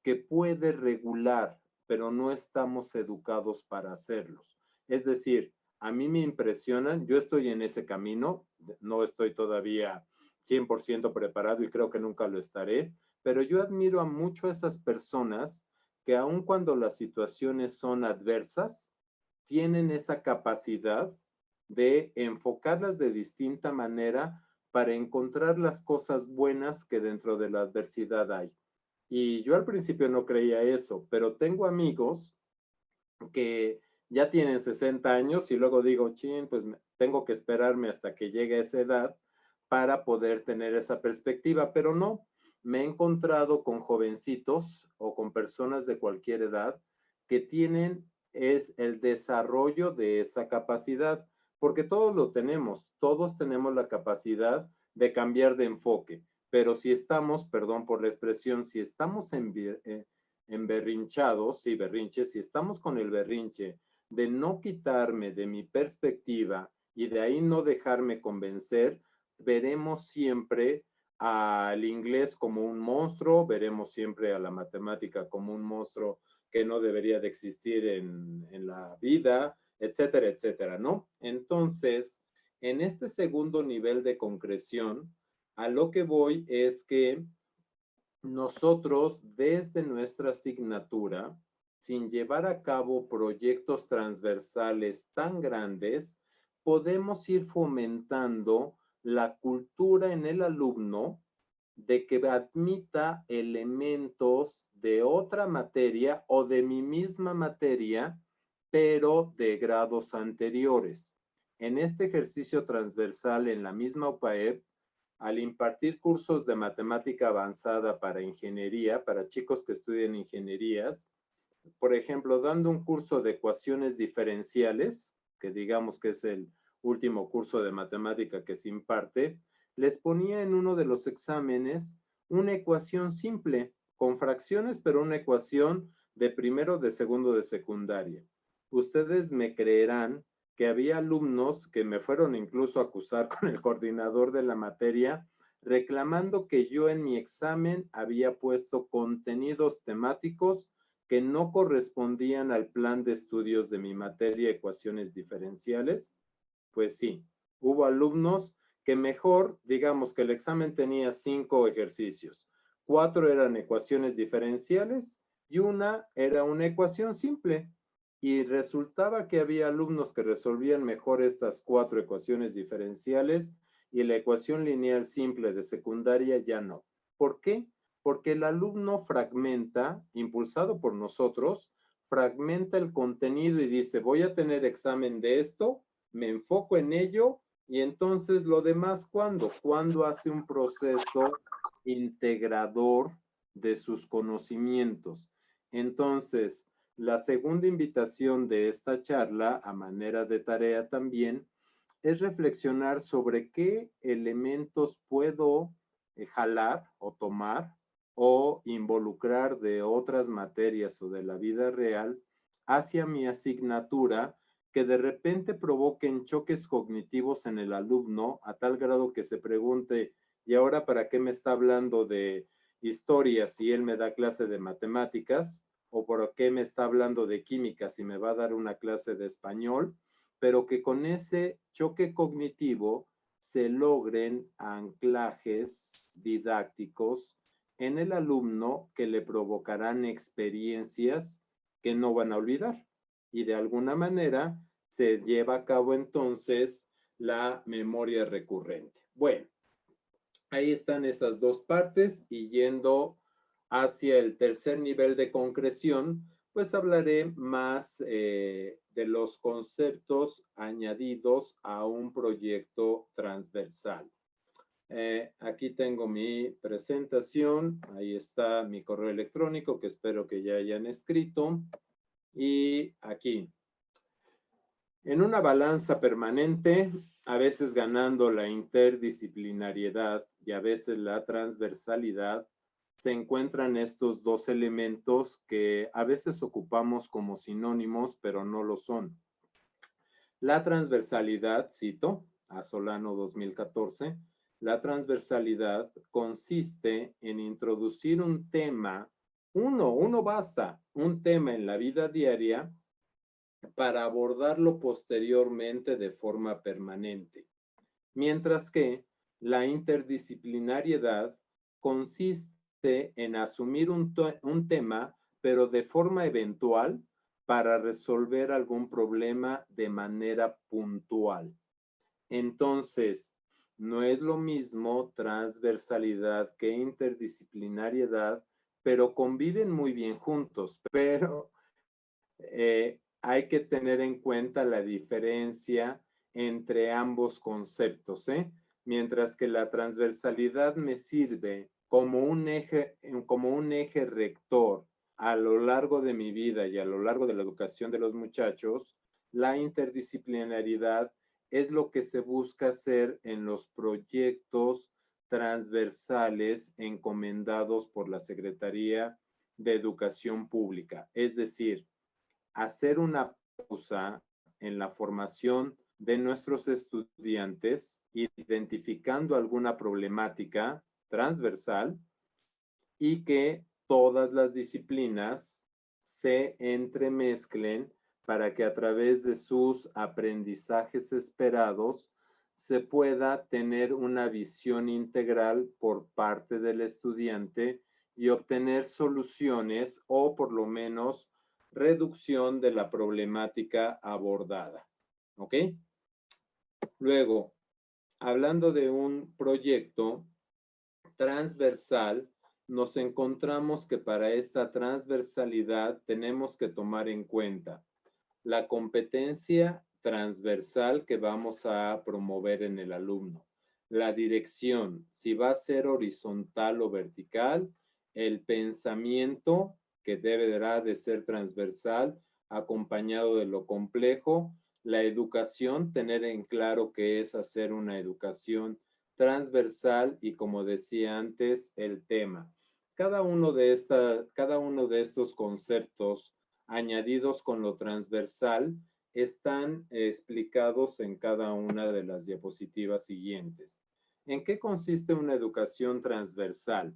que puede regular, pero no estamos educados para hacerlos. Es decir, a mí me impresionan, yo estoy en ese camino, no estoy todavía 100% preparado y creo que nunca lo estaré, pero yo admiro a mucho a esas personas que aun cuando las situaciones son adversas, tienen esa capacidad de enfocarlas de distinta manera para encontrar las cosas buenas que dentro de la adversidad hay. Y yo al principio no creía eso, pero tengo amigos que ya tienen 60 años y luego digo, chin, pues tengo que esperarme hasta que llegue a esa edad para poder tener esa perspectiva, pero no, me he encontrado con jovencitos o con personas de cualquier edad que tienen el desarrollo de esa capacidad, porque todos lo tenemos, todos tenemos la capacidad de cambiar de enfoque, pero si estamos, perdón por la expresión, si estamos emberrinchados, sí, berrinches, si estamos con el berrinche de no quitarme de mi perspectiva y de ahí no dejarme convencer, veremos siempre al inglés como un monstruo, veremos siempre a la matemática como un monstruo que no debería de existir en la vida, etcétera, etcétera, ¿no? Entonces, en este segundo nivel de concreción, a lo que voy es que nosotros desde nuestra asignatura, sin llevar a cabo proyectos transversales tan grandes, podemos ir fomentando la cultura en el alumno de que admita elementos de otra materia o de mi misma materia, pero de grados anteriores. En este ejercicio transversal en la misma UPAEP, al impartir cursos de matemática avanzada para ingeniería, para chicos que estudian ingenierías, por ejemplo, dando un curso de ecuaciones diferenciales, que digamos que es el último curso de matemática que se imparte, les ponía en uno de los exámenes una ecuación simple, con fracciones, pero una ecuación de primero, de segundo, de secundaria. Ustedes me creerán que había alumnos que me fueron incluso a acusar con el coordinador de la materia, reclamando que yo en mi examen había puesto contenidos temáticos que no correspondían al plan de estudios de mi materia ecuaciones diferenciales. Pues sí, hubo alumnos que mejor, digamos que el examen tenía 5 ejercicios, 4 eran ecuaciones diferenciales y una era una ecuación simple. Y resultaba que había alumnos que resolvían mejor estas 4 ecuaciones diferenciales y la ecuación lineal simple de secundaria ya no. ¿Por qué? Porque el alumno fragmenta, impulsado por nosotros, fragmenta el contenido y dice, voy a tener examen de esto, me enfoco en ello y entonces lo demás, ¿cuándo? Cuando hace un proceso integrador de sus conocimientos. Entonces, la segunda invitación de esta charla, a manera de tarea también, es reflexionar sobre qué elementos puedo jalar o tomar o involucrar de otras materias o de la vida real hacia mi asignatura que de repente provoquen choques cognitivos en el alumno a tal grado que se pregunte, ¿y ahora para qué me está hablando de historia si él me da clase de matemáticas? ¿O por qué me está hablando de química si me va a dar una clase de español? Pero que con ese choque cognitivo se logren anclajes didácticos en el alumno que le provocarán experiencias que no van a olvidar. Y de alguna manera se lleva a cabo entonces la memoria recurrente. Bueno, ahí están esas dos partes y yendo hacia el tercer nivel de concreción, pues hablaré más de los conceptos añadidos a un proyecto transversal. Aquí tengo mi presentación, ahí está mi correo electrónico que espero que ya hayan escrito. Y aquí, en una balanza permanente, a veces ganando la interdisciplinariedad y a veces la transversalidad, se encuentran estos dos elementos que a veces ocupamos como sinónimos, pero no lo son. La transversalidad, cito a Solano 2014, la transversalidad consiste en introducir un tema, uno basta, un tema en la vida diaria para abordarlo posteriormente de forma permanente. Mientras que la interdisciplinariedad consiste en asumir un tema, pero de forma eventual para resolver algún problema de manera puntual. Entonces, no es lo mismo transversalidad que interdisciplinariedad, pero conviven muy bien juntos, pero hay que tener en cuenta la diferencia entre ambos conceptos, mientras que la transversalidad me sirve como un eje rector a lo largo de mi vida y a lo largo de la educación de los muchachos, la interdisciplinariedad es lo que se busca hacer en los proyectos transversales encomendados por la Secretaría de Educación Pública. Es decir, hacer una pausa en la formación de nuestros estudiantes, identificando alguna problemática transversal y que todas las disciplinas se entremezclen para que a través de sus aprendizajes esperados se pueda tener una visión integral por parte del estudiante y obtener soluciones o por lo menos reducción de la problemática abordada. ¿Ok? Luego, hablando de un proyecto transversal, nos encontramos que para esta transversalidad tenemos que tomar en cuenta la competencia transversal que vamos a promover en el alumno, la dirección, si va a ser horizontal o vertical, el pensamiento que deberá de ser transversal, acompañado de lo complejo, la educación, tener en claro que es hacer una educación transversal y, como decía antes, el tema. Cada uno de estos conceptos añadidos con lo transversal están explicados en cada una de las diapositivas siguientes. ¿En qué consiste una educación transversal?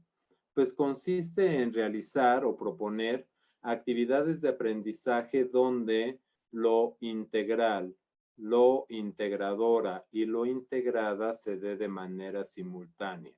Pues consiste en realizar o proponer actividades de aprendizaje donde lo integral, lo integradora y lo integrada se dé de manera simultánea.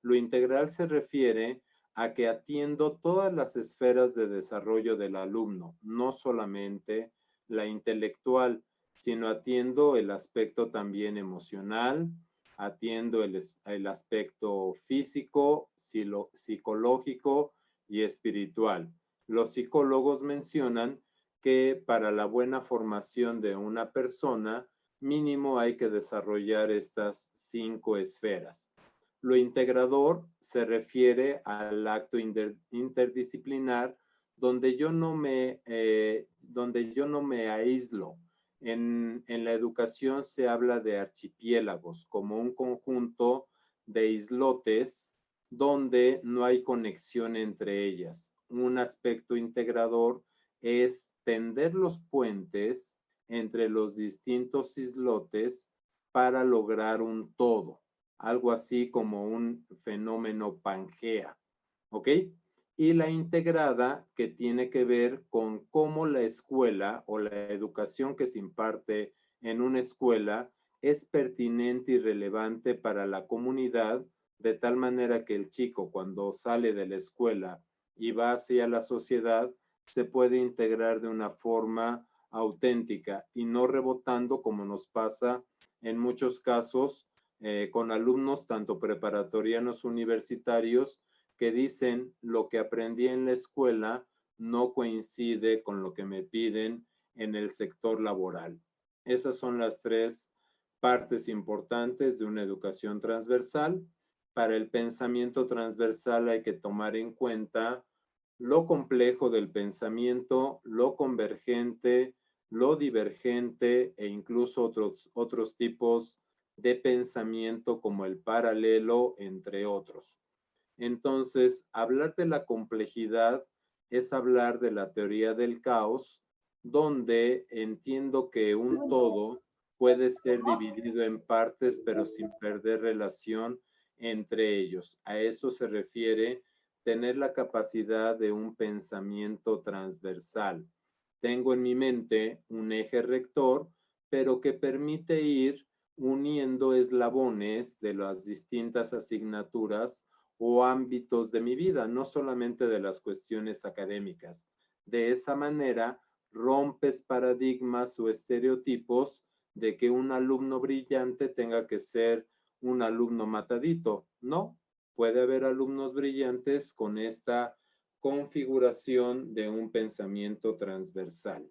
Lo integral se refiere a que atiendo todas las esferas de desarrollo del alumno, no solamente la intelectual, sino atiendo el aspecto también emocional, atiendo el aspecto físico, psicológico y espiritual. Los psicólogos mencionan que para la buena formación de una persona, mínimo hay que desarrollar estas 5 esferas. Lo integrador se refiere al acto interdisciplinar donde yo no me aíslo. En la educación se habla de archipiélagos como un conjunto de islotes donde no hay conexión entre ellas. Un aspecto integrador es tender los puentes entre los distintos islotes para lograr un todo. Algo así como un fenómeno Pangea, ¿ok? Y la integrada, que tiene que ver con cómo la escuela o la educación que se imparte en una escuela es pertinente y relevante para la comunidad, de tal manera que el chico, cuando sale de la escuela y va hacia la sociedad, se puede integrar de una forma auténtica y no rebotando como nos pasa en muchos casos con alumnos tanto preparatorianos universitarios que dicen lo que aprendí en la escuela no coincide con lo que me piden en el sector laboral. Esas son las 3 partes importantes de una educación transversal. Para el pensamiento transversal hay que tomar en cuenta lo complejo del pensamiento, lo convergente, lo divergente e incluso otros tipos de pensamiento como el paralelo, entre otros. Entonces, hablar de la complejidad es hablar de la teoría del caos, donde entiendo que un todo puede ser dividido en partes, pero sin perder relación entre ellos. A eso se refiere tener la capacidad de un pensamiento transversal. Tengo en mi mente un eje rector, pero que permite ir uniendo eslabones de las distintas asignaturas o ámbitos de mi vida, no solamente de las cuestiones académicas. De esa manera, rompes paradigmas o estereotipos de que un alumno brillante tenga que ser un alumno matadito. No, puede haber alumnos brillantes con esta configuración de un pensamiento transversal.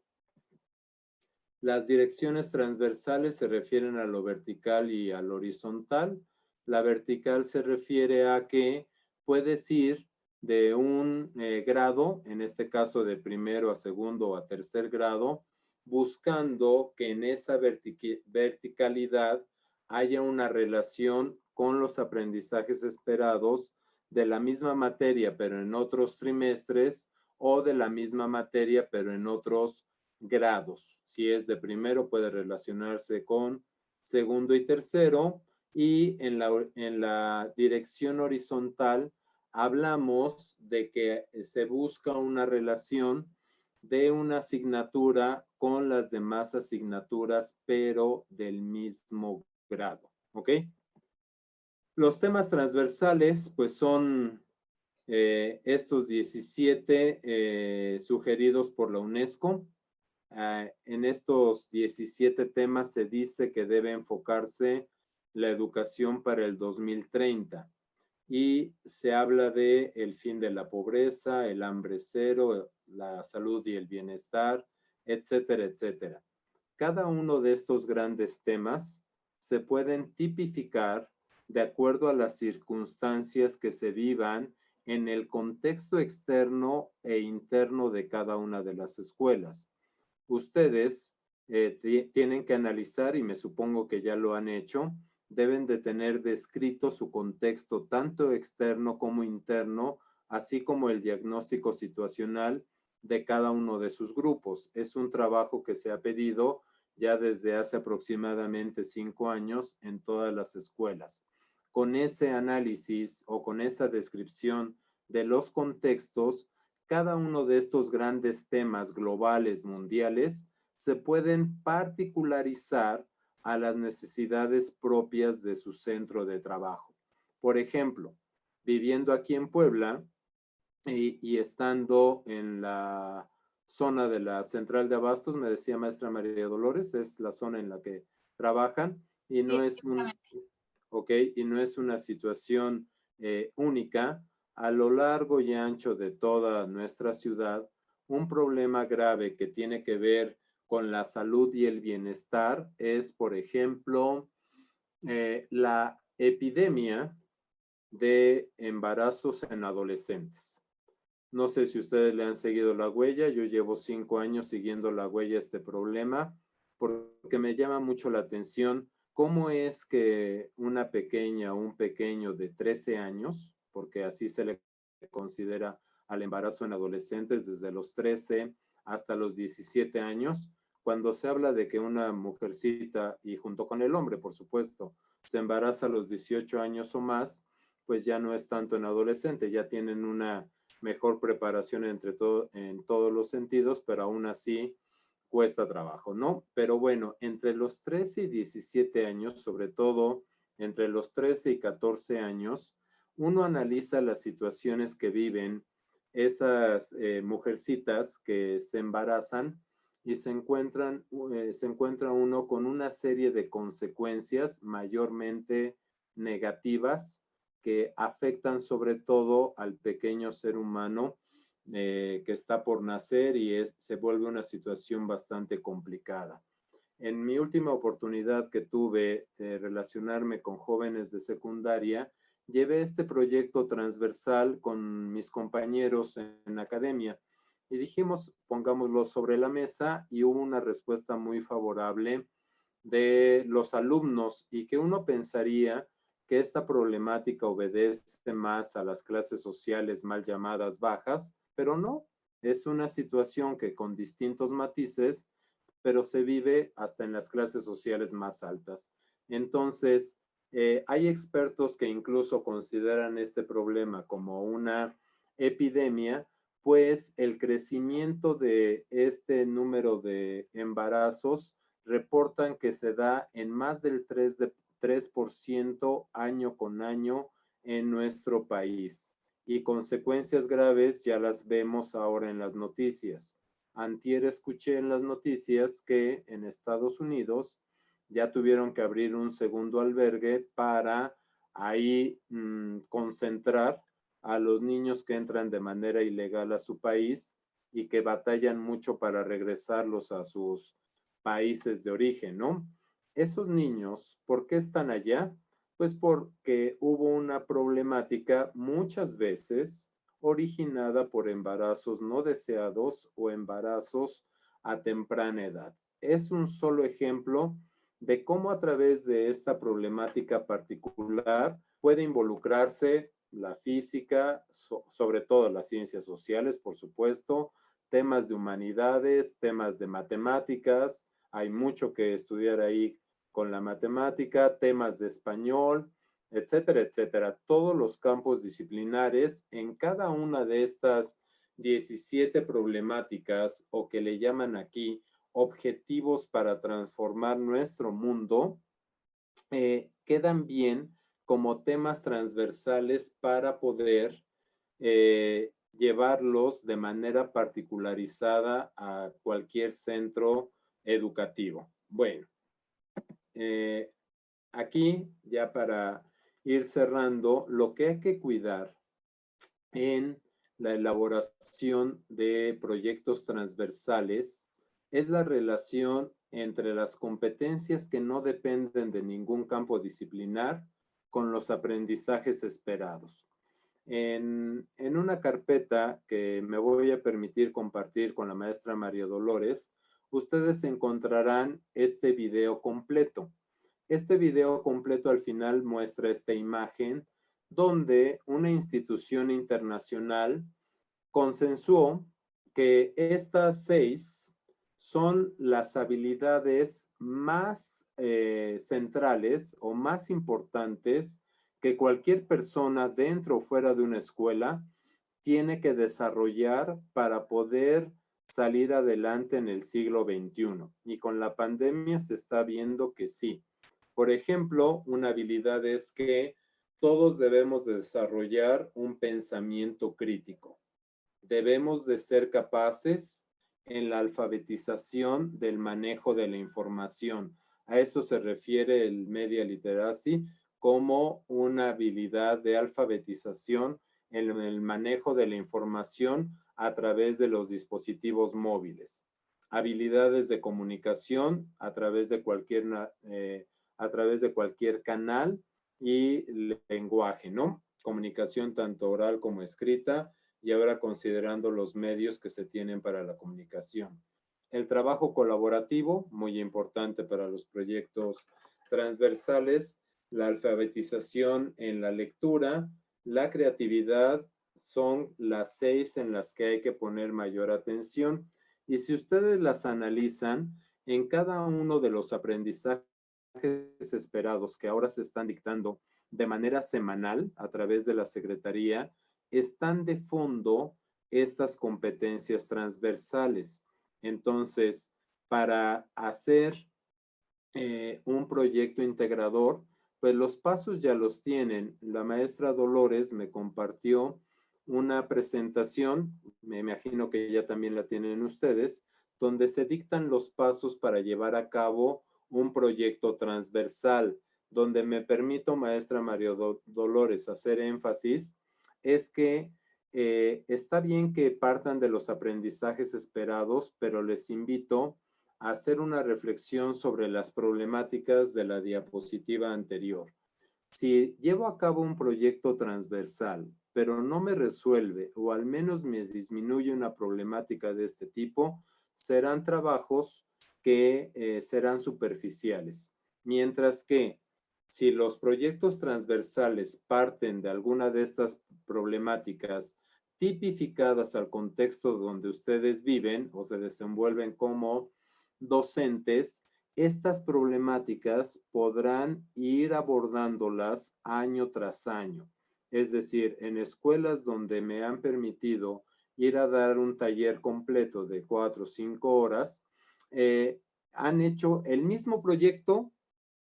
Las direcciones transversales se refieren a lo vertical y a lo horizontal. La vertical se refiere a que puedes ir de un grado, en este caso de primero a segundo o a tercer grado, buscando que en esa verticalidad haya una relación con los aprendizajes esperados de la misma materia, pero en otros trimestres, o de la misma materia, pero en otros grados. Si es de primero, puede relacionarse con segundo y tercero, y en la dirección horizontal hablamos de que se busca una relación de una asignatura con las demás asignaturas, pero del mismo grado, ¿ok? Los temas transversales, pues son estos 17 sugeridos por la UNESCO. En estos 17 temas se dice que debe enfocarse la educación para el 2030 y se habla de el fin de la pobreza, el hambre cero, la salud y el bienestar, etcétera, etcétera. Cada uno de estos grandes temas se pueden tipificar de acuerdo a las circunstancias que se vivan en el contexto externo e interno de cada una de las escuelas. Ustedes tienen que analizar, y me supongo que ya lo han hecho, deben de tener descrito su contexto tanto externo como interno, así como el diagnóstico situacional de cada uno de sus grupos. Es un trabajo que se ha pedido ya desde hace aproximadamente 5 años en todas las escuelas. Con ese análisis o con esa descripción de los contextos, cada uno de estos grandes temas globales, mundiales, se pueden particularizar a las necesidades propias de su centro de trabajo. Por ejemplo, viviendo aquí en Puebla y estando en la zona de la central de abastos, me decía maestra María Dolores, es la zona en la que trabajan y no es y no es una situación única. A lo largo y ancho de toda nuestra ciudad, un problema grave que tiene que ver con la salud y el bienestar es, por ejemplo, la epidemia de embarazos en adolescentes. No sé si ustedes le han seguido la huella, yo llevo 5 años siguiendo la huella a este problema, porque me llama mucho la atención cómo es que una pequeña o un pequeño de 13 años, porque así se le considera al embarazo en adolescentes desde los 13 hasta los 17 años, cuando se habla de que una mujercita, y junto con el hombre, por supuesto, se embaraza a los 18 años o más, pues ya no es tanto en adolescente, ya tienen una mejor preparación en todos los sentidos, pero aún así cuesta trabajo, ¿no? Pero bueno, entre los 13 y 17 años, sobre todo entre los 13 y 14 años, uno analiza las situaciones que viven esas mujercitas que se embarazan y se encuentra uno con una serie de consecuencias mayormente negativas que afectan sobre todo al pequeño ser humano que está por nacer y se vuelve una situación bastante complicada. En mi última oportunidad que tuve de relacionarme con jóvenes de secundaria, llevé este proyecto transversal con mis compañeros en academia y dijimos, pongámoslo sobre la mesa, y hubo una respuesta muy favorable de los alumnos y que uno pensaría que esta problemática obedece más a las clases sociales mal llamadas bajas, pero no, es una situación que con distintos matices, pero se vive hasta en las clases sociales más altas. Entonces, hay expertos que incluso consideran este problema como una epidemia, pues el crecimiento de este número de embarazos reportan que se da en más del 3% año con año en nuestro país. Y consecuencias graves ya las vemos ahora en las noticias. Antier escuché en las noticias que en Estados Unidos ya tuvieron que abrir un segundo albergue para ahí concentrar a los niños que entran de manera ilegal a su país y que batallan mucho para regresarlos a sus países de origen, ¿no? Esos niños, ¿por qué están allá? Pues porque hubo una problemática muchas veces originada por embarazos no deseados o embarazos a temprana edad. Es un solo ejemplo de cómo a través de esta problemática particular puede involucrarse la física, sobre todo las ciencias sociales, por supuesto, temas de humanidades, temas de matemáticas, hay mucho que estudiar ahí con la matemática, temas de español, etcétera, etcétera. Todos los campos disciplinares en cada una de estas 17 problemáticas o que le llaman aquí objetivos para transformar nuestro mundo, quedan bien como temas transversales para poder llevarlos de manera particularizada a cualquier centro educativo. Bueno, aquí ya para ir cerrando, lo que hay que cuidar en la elaboración de proyectos transversales es la relación entre las competencias que no dependen de ningún campo disciplinar con los aprendizajes esperados. En una carpeta que me voy a permitir compartir con la maestra María Dolores, ustedes encontrarán este video completo. Este video completo al final muestra esta imagen donde una institución internacional consensuó que estas 6 son las habilidades más centrales o más importantes que cualquier persona dentro o fuera de una escuela tiene que desarrollar para poder salir adelante en el siglo XXI. Y con la pandemia se está viendo que sí. Por ejemplo, una habilidad es que todos debemos de desarrollar un pensamiento crítico. Debemos de ser capaces en la alfabetización del manejo de la información. A eso se refiere el Media Literacy como una habilidad de alfabetización en el manejo de la información a través de los dispositivos móviles. Habilidades de comunicación a través de cualquier canal y lenguaje, ¿no? Comunicación tanto oral como escrita, y ahora considerando los medios que se tienen para la comunicación. El trabajo colaborativo, muy importante para los proyectos transversales, la alfabetización en la lectura, la creatividad, son las 6 en las que hay que poner mayor atención. Y si ustedes las analizan, en cada uno de los aprendizajes esperados que ahora se están dictando de manera semanal a través de la Secretaría, están de fondo estas competencias transversales. Entonces, para hacer un proyecto integrador, pues los pasos ya los tienen. La maestra Dolores me compartió una presentación, me imagino que ya también la tienen ustedes, donde se dictan los pasos para llevar a cabo un proyecto transversal. Donde me permito, maestra María Dolores, hacer énfasis es que está bien que partan de los aprendizajes esperados, pero les invito a hacer una reflexión sobre las problemáticas de la diapositiva anterior. Si llevo a cabo un proyecto transversal, pero no me resuelve o al menos me disminuye una problemática de este tipo, serán trabajos que serán superficiales. Mientras que si los proyectos transversales parten de alguna de estas problemáticas tipificadas al contexto donde ustedes viven o se desenvuelven como docentes, estas problemáticas podrán ir abordándolas año tras año. Es decir, en escuelas donde me han permitido ir a dar un taller completo de 4 o 5 horas, han hecho el mismo proyecto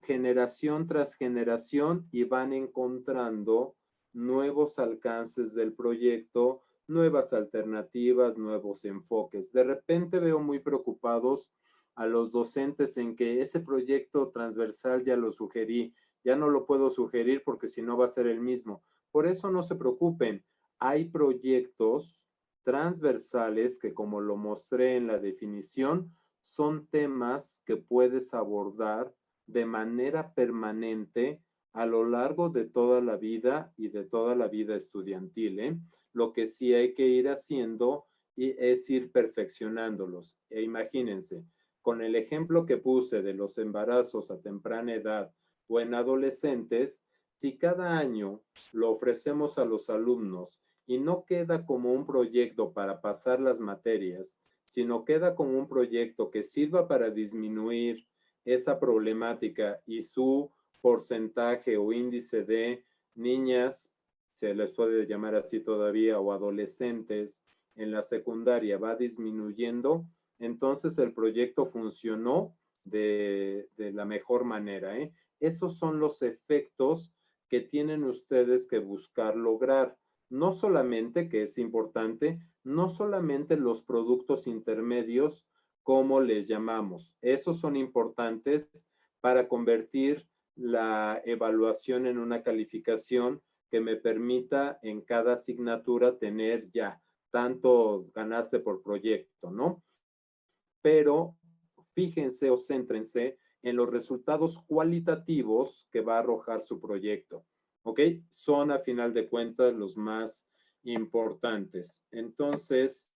generación tras generación y van encontrando nuevos alcances del proyecto, nuevas alternativas, nuevos enfoques. De repente veo muy preocupados a los docentes en que ese proyecto transversal ya lo sugerí, ya no lo puedo sugerir porque si no va a ser el mismo. Por eso no se preocupen, hay proyectos transversales que, como lo mostré en la definición, son temas que puedes abordar de manera permanente a lo largo de toda la vida y de toda la vida estudiantil, ¿eh? Lo que sí hay que ir haciendo es ir perfeccionándolos. E imagínense, con el ejemplo que puse de los embarazos a temprana edad o en adolescentes, si cada año lo ofrecemos a los alumnos y no queda como un proyecto para pasar las materias, sino queda como un proyecto que sirva para disminuir esa problemática y su porcentaje o índice de niñas, se les puede llamar así todavía, o adolescentes en la secundaria va disminuyendo, entonces el proyecto funcionó de la mejor manera, ¿eh? Esos son los efectos que tienen ustedes que buscar lograr. No solamente, que es importante, no solamente los productos intermedios, como les llamamos. Esos son importantes para convertir la evaluación en una calificación que me permita en cada asignatura tener ya tanto ganaste por proyecto, ¿no? Pero fíjense o céntrense en los resultados cualitativos que va a arrojar su proyecto, ¿ok? Son a final de cuentas los más importantes. Entonces,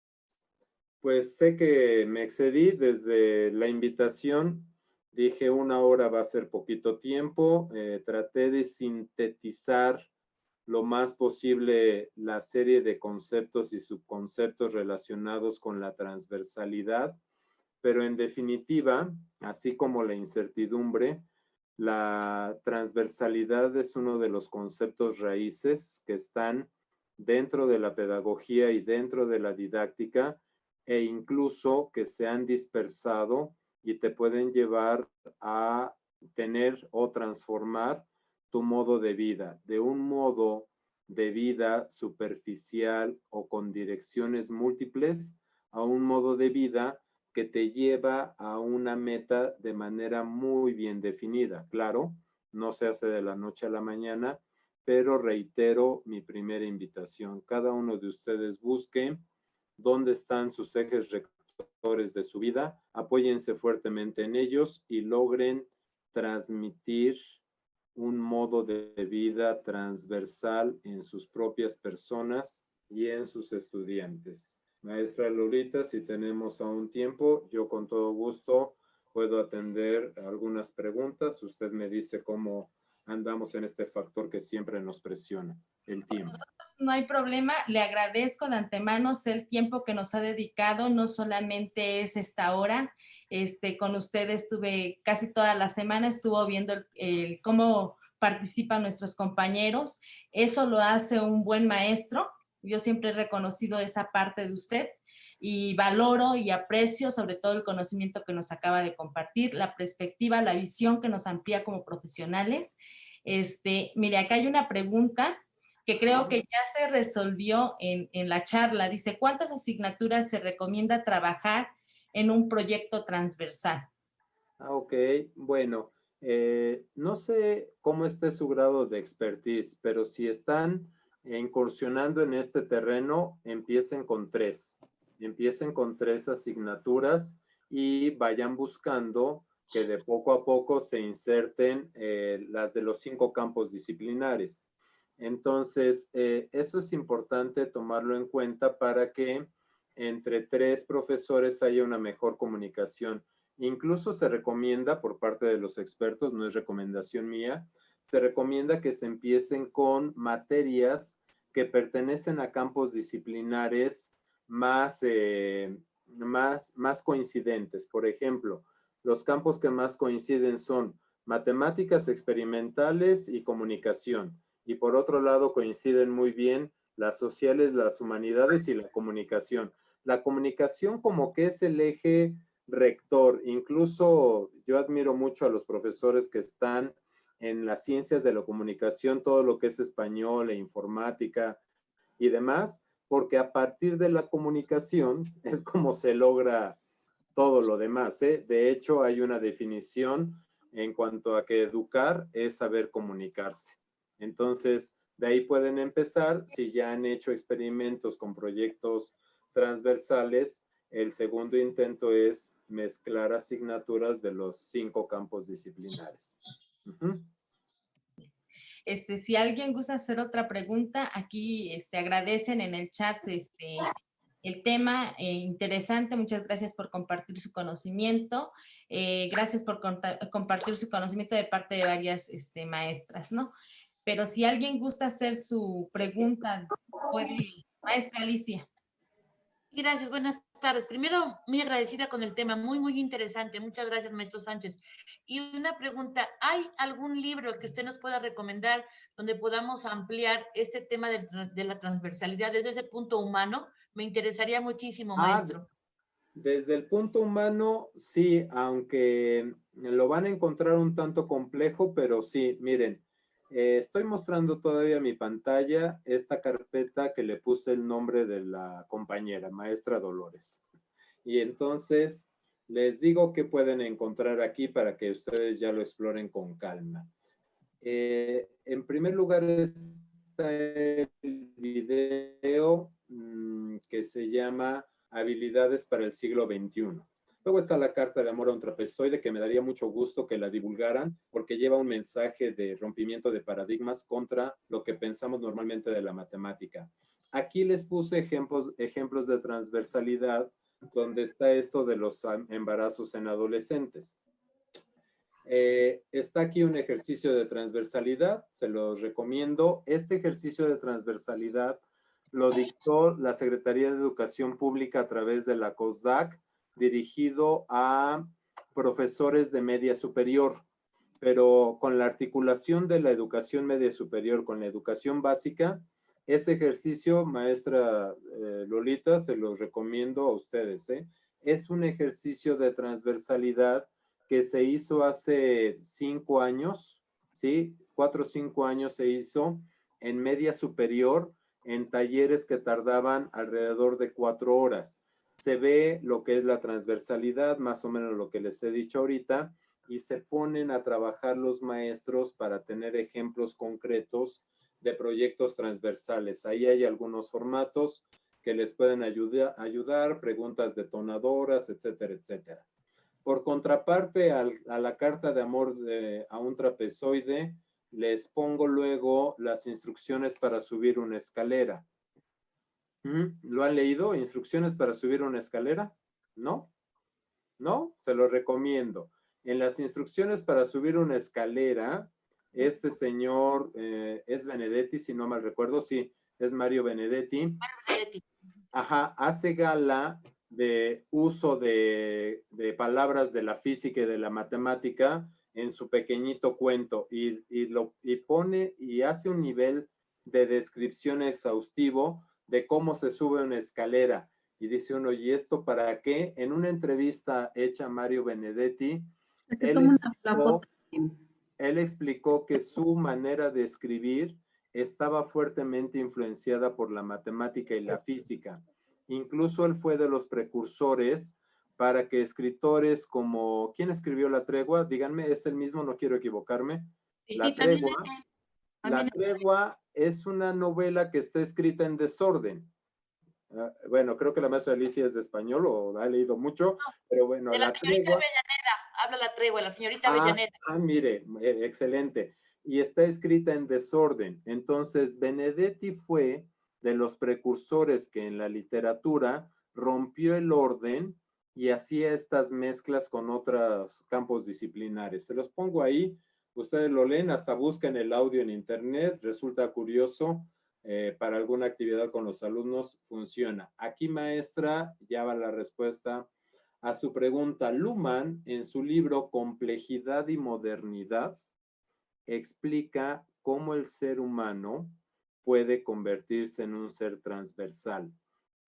pues sé que me excedí desde la invitación. Dije 1 hora va a ser poquito tiempo. Traté de sintetizar lo más posible la serie de conceptos y subconceptos relacionados con la transversalidad, pero en definitiva, así como la incertidumbre, la transversalidad es uno de los conceptos raíces que están dentro de la pedagogía y dentro de la didáctica, e incluso que se han dispersado y te pueden llevar a tener o transformar tu modo de vida, de un modo de vida superficial o con direcciones múltiples a un modo de vida que te lleva a una meta de manera muy bien definida. Claro, no se hace de la noche a la mañana, pero reitero mi primera invitación. Cada uno de ustedes busque dónde están sus ejes rectores de su vida, apóyense fuertemente en ellos y logren transmitir un modo de vida transversal en sus propias personas y en sus estudiantes. Maestra Lolita, si tenemos aún tiempo, yo con todo gusto puedo atender algunas preguntas. Usted me dice cómo andamos en este factor que siempre nos presiona, el tiempo. No hay problema, le agradezco de antemano el tiempo que nos ha dedicado, no solamente es esta hora, con usted estuve casi toda la semana, estuvo viendo cómo participan nuestros compañeros, eso lo hace un buen maestro, yo siempre he reconocido esa parte de usted y valoro y aprecio sobre todo el conocimiento que nos acaba de compartir, la perspectiva, la visión que nos amplía como profesionales. Mire, acá hay una pregunta que creo que ya se resolvió en la charla. Dice, ¿cuántas asignaturas se recomienda trabajar en un proyecto transversal? Ok, bueno, no sé cómo esté su grado de expertise, pero si están incursionando en este terreno, empiecen con 3. Empiecen con 3 asignaturas y vayan buscando que de poco a poco se inserten las de los 5 campos disciplinares. Entonces, eso es importante tomarlo en cuenta para que entre 3 profesores haya una mejor comunicación. Incluso se recomienda por parte de los expertos, no es recomendación mía, se recomienda que se empiecen con materias que pertenecen a campos disciplinares más coincidentes. Por ejemplo, los campos que más coinciden son matemáticas experimentales y comunicación. Y por otro lado coinciden muy bien las sociales, las humanidades y la comunicación. La comunicación como que es el eje rector. Incluso yo admiro mucho a los profesores que están en las ciencias de la comunicación, todo lo que es español e informática y demás, porque a partir de la comunicación es como se logra todo lo demás, ¿eh? De hecho, hay una definición en cuanto a que educar es saber comunicarse. Entonces, de ahí pueden empezar. Si ya han hecho experimentos con proyectos transversales, el segundo intento es mezclar asignaturas de los 5 campos disciplinares. Si alguien gusta hacer otra pregunta, aquí agradecen en el chat el tema interesante. Muchas gracias por compartir su conocimiento. Gracias por compartir su conocimiento de parte de varias maestras, ¿no? Pero si alguien gusta hacer su pregunta, puede. Maestra Alicia. Gracias, buenas tardes. Primero, muy agradecida con el tema, muy, muy interesante. Muchas gracias, maestro Sánchez. Y una pregunta, ¿hay algún libro que usted nos pueda recomendar donde podamos ampliar este tema de la transversalidad desde ese punto humano? Me interesaría muchísimo, maestro. Desde el punto humano, sí, aunque lo van a encontrar un tanto complejo, pero sí, miren, estoy mostrando todavía mi pantalla, esta carpeta que le puse el nombre de la compañera, maestra Dolores. Y entonces les digo que pueden encontrar aquí para que ustedes ya lo exploren con calma. En primer lugar está el video que se llama Habilidades para el siglo XXI. Luego está la carta de amor a un trapezoide, que me daría mucho gusto que la divulgaran, porque lleva un mensaje de rompimiento de paradigmas contra lo que pensamos normalmente de la matemática. Aquí les puse ejemplos de transversalidad, donde está esto de los embarazos en adolescentes. Está aquí un ejercicio de transversalidad, se los recomiendo. Este ejercicio de transversalidad lo dictó la Secretaría de Educación Pública a través de la COSDAC, dirigido a profesores de media superior, pero con la articulación de la educación media superior con la educación básica. Ese ejercicio, maestra Lolita, se los recomiendo a ustedes. Es un ejercicio de transversalidad que se hizo hace 5 años, ¿sí? 4 o 5 años se hizo en media superior, en talleres que tardaban alrededor de 4 horas. Se ve lo que es la transversalidad, más o menos lo que les he dicho ahorita, y se ponen a trabajar los maestros para tener ejemplos concretos de proyectos transversales. Ahí hay algunos formatos que les pueden ayudar, preguntas detonadoras, etcétera, etcétera. Por contraparte a la carta de amor a un trapezoide, les pongo luego las instrucciones para subir una escalera. ¿Lo han leído? ¿Instrucciones para subir una escalera? ¿No? ¿No? Se lo recomiendo. En las instrucciones para subir una escalera, este señor es Benedetti, si no mal recuerdo, sí, es Mario Benedetti. Ajá, hace gala de uso de palabras de la física y de la matemática en su pequeñito cuento y pone y hace un nivel de descripción exhaustivo de cómo se sube una escalera. Y dice uno, ¿y esto para qué? En una entrevista hecha a Mario Benedetti, él explicó que su manera de escribir estaba fuertemente influenciada por la matemática y la física. Incluso él fue de los precursores para que escritores como... ¿Quién escribió La Tregua? Díganme, ¿es el mismo? No quiero equivocarme. La Tregua. La Tregua es una novela que está escrita en desorden. Bueno, creo que la maestra Alicia es de español o ha leído mucho, pero bueno, de la señorita Avellaneda, habla La Tregua, la señorita Avellaneda. Mire, excelente. Y está escrita en desorden. Entonces, Benedetti fue de los precursores que en la literatura rompió el orden y hacía estas mezclas con otros campos disciplinares. Se los pongo ahí, ustedes lo leen, hasta buscan el audio en internet, resulta curioso, para alguna actividad con los alumnos funciona. Aquí, maestra, ya va la respuesta a su pregunta. Luhmann, en su libro Complejidad y Modernidad, explica cómo el ser humano puede convertirse en un ser transversal.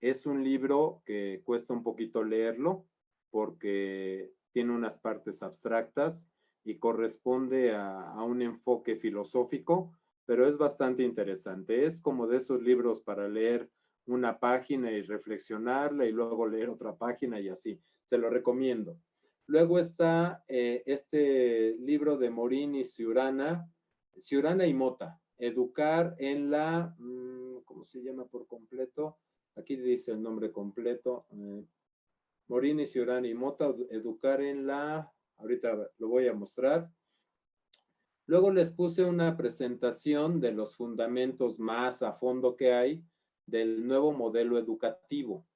Es un libro que cuesta un poquito leerlo porque tiene unas partes abstractas y corresponde a un enfoque filosófico, pero es bastante interesante. Es como de esos libros para leer una página y reflexionarla y luego leer otra página y así. Se lo recomiendo. Luego está este libro de Morini, Ciurana y Mota, Educar en la, ¿cómo se llama por completo? Aquí dice el nombre completo. Morini, Ciurana y Mota, Educar en la, ahorita lo voy a mostrar. Luego les puse una presentación de los fundamentos más a fondo que hay del nuevo modelo educativo.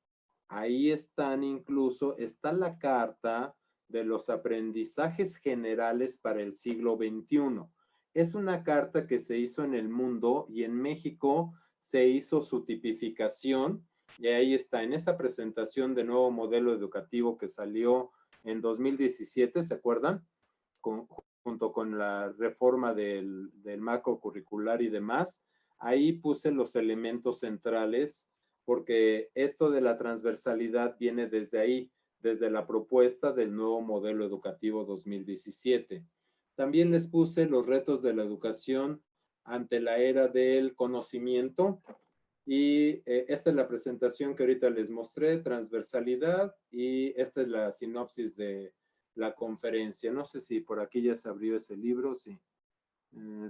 Ahí están incluso, está la carta de los aprendizajes generales para el siglo XXI. Es una carta que se hizo en el mundo y en México se hizo su tipificación Y ahí está, en esa presentación de nuevo modelo educativo que salió en 2017, ¿se acuerdan? Junto con la reforma del marco curricular y demás, ahí puse los elementos centrales, porque esto de la transversalidad viene desde ahí, desde la propuesta del nuevo modelo educativo 2017. También les puse los retos de la educación ante la era del conocimiento, y esta es la presentación que ahorita les mostré, transversalidad, y esta es la sinopsis de la conferencia. No sé si por aquí ya se abrió ese libro, sí.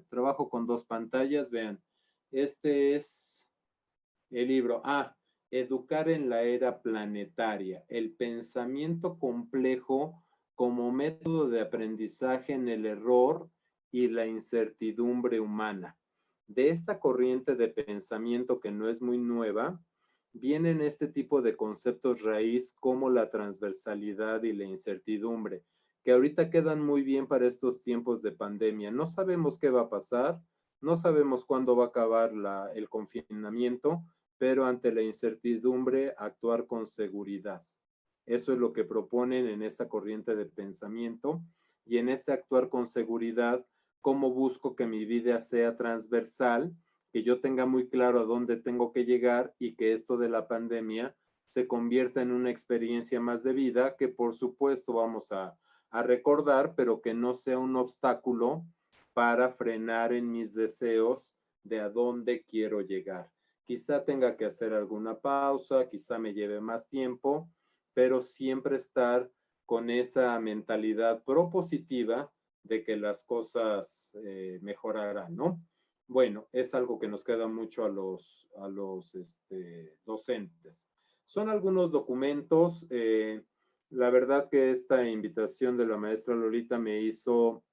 Trabajo con 2 pantallas, vean. Este es el libro. Educar en la era planetaria, el pensamiento complejo como método de aprendizaje en el error y la incertidumbre humana. De esta corriente de pensamiento, que no es muy nueva, vienen este tipo de conceptos raíz como la transversalidad y la incertidumbre, que ahorita quedan muy bien para estos tiempos de pandemia. No sabemos qué va a pasar, no sabemos cuándo va a acabar el confinamiento, pero ante la incertidumbre, actuar con seguridad. Eso es lo que proponen en esta corriente de pensamiento, y en ese actuar con seguridad, cómo busco que mi vida sea transversal, que yo tenga muy claro a dónde tengo que llegar, y que esto de la pandemia se convierta en una experiencia más de vida que por supuesto vamos a recordar, pero que no sea un obstáculo para frenar en mis deseos de a dónde quiero llegar. Quizá tenga que hacer alguna pausa, quizá me lleve más tiempo, pero siempre estar con esa mentalidad propositiva de que las cosas mejorarán, ¿no? Bueno, es algo que nos queda mucho a los docentes. Son algunos documentos. La verdad que esta invitación de la maestra Lolita me hizo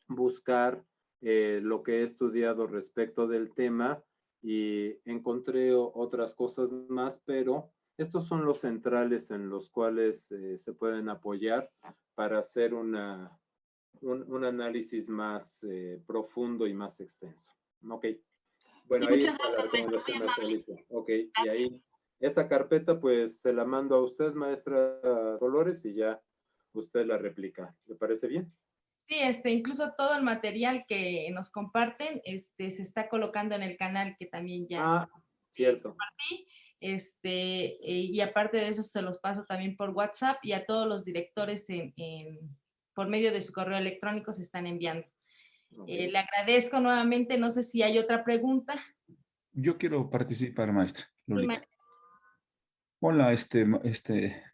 buscar lo que he estudiado respecto del tema, y encontré otras cosas más, pero estos son los centrales en los cuales se pueden apoyar para hacer un análisis más profundo y más extenso. Ok. Bueno, ahí está la recomendación, maestra Alicia. Ok, y ahí, esa carpeta pues se la mando a usted, maestra Dolores, y ya usted la replica. ¿Le parece bien? Sí, incluso todo el material que nos comparten, se está colocando en el canal que también ya cierto. compartí. Y aparte de eso se los paso también por WhatsApp, y a todos los directores por medio de su correo electrónico se están enviando. Okay. Le agradezco nuevamente, no sé si hay otra pregunta. Yo quiero participar, maestra Lolita. Sí, Hola,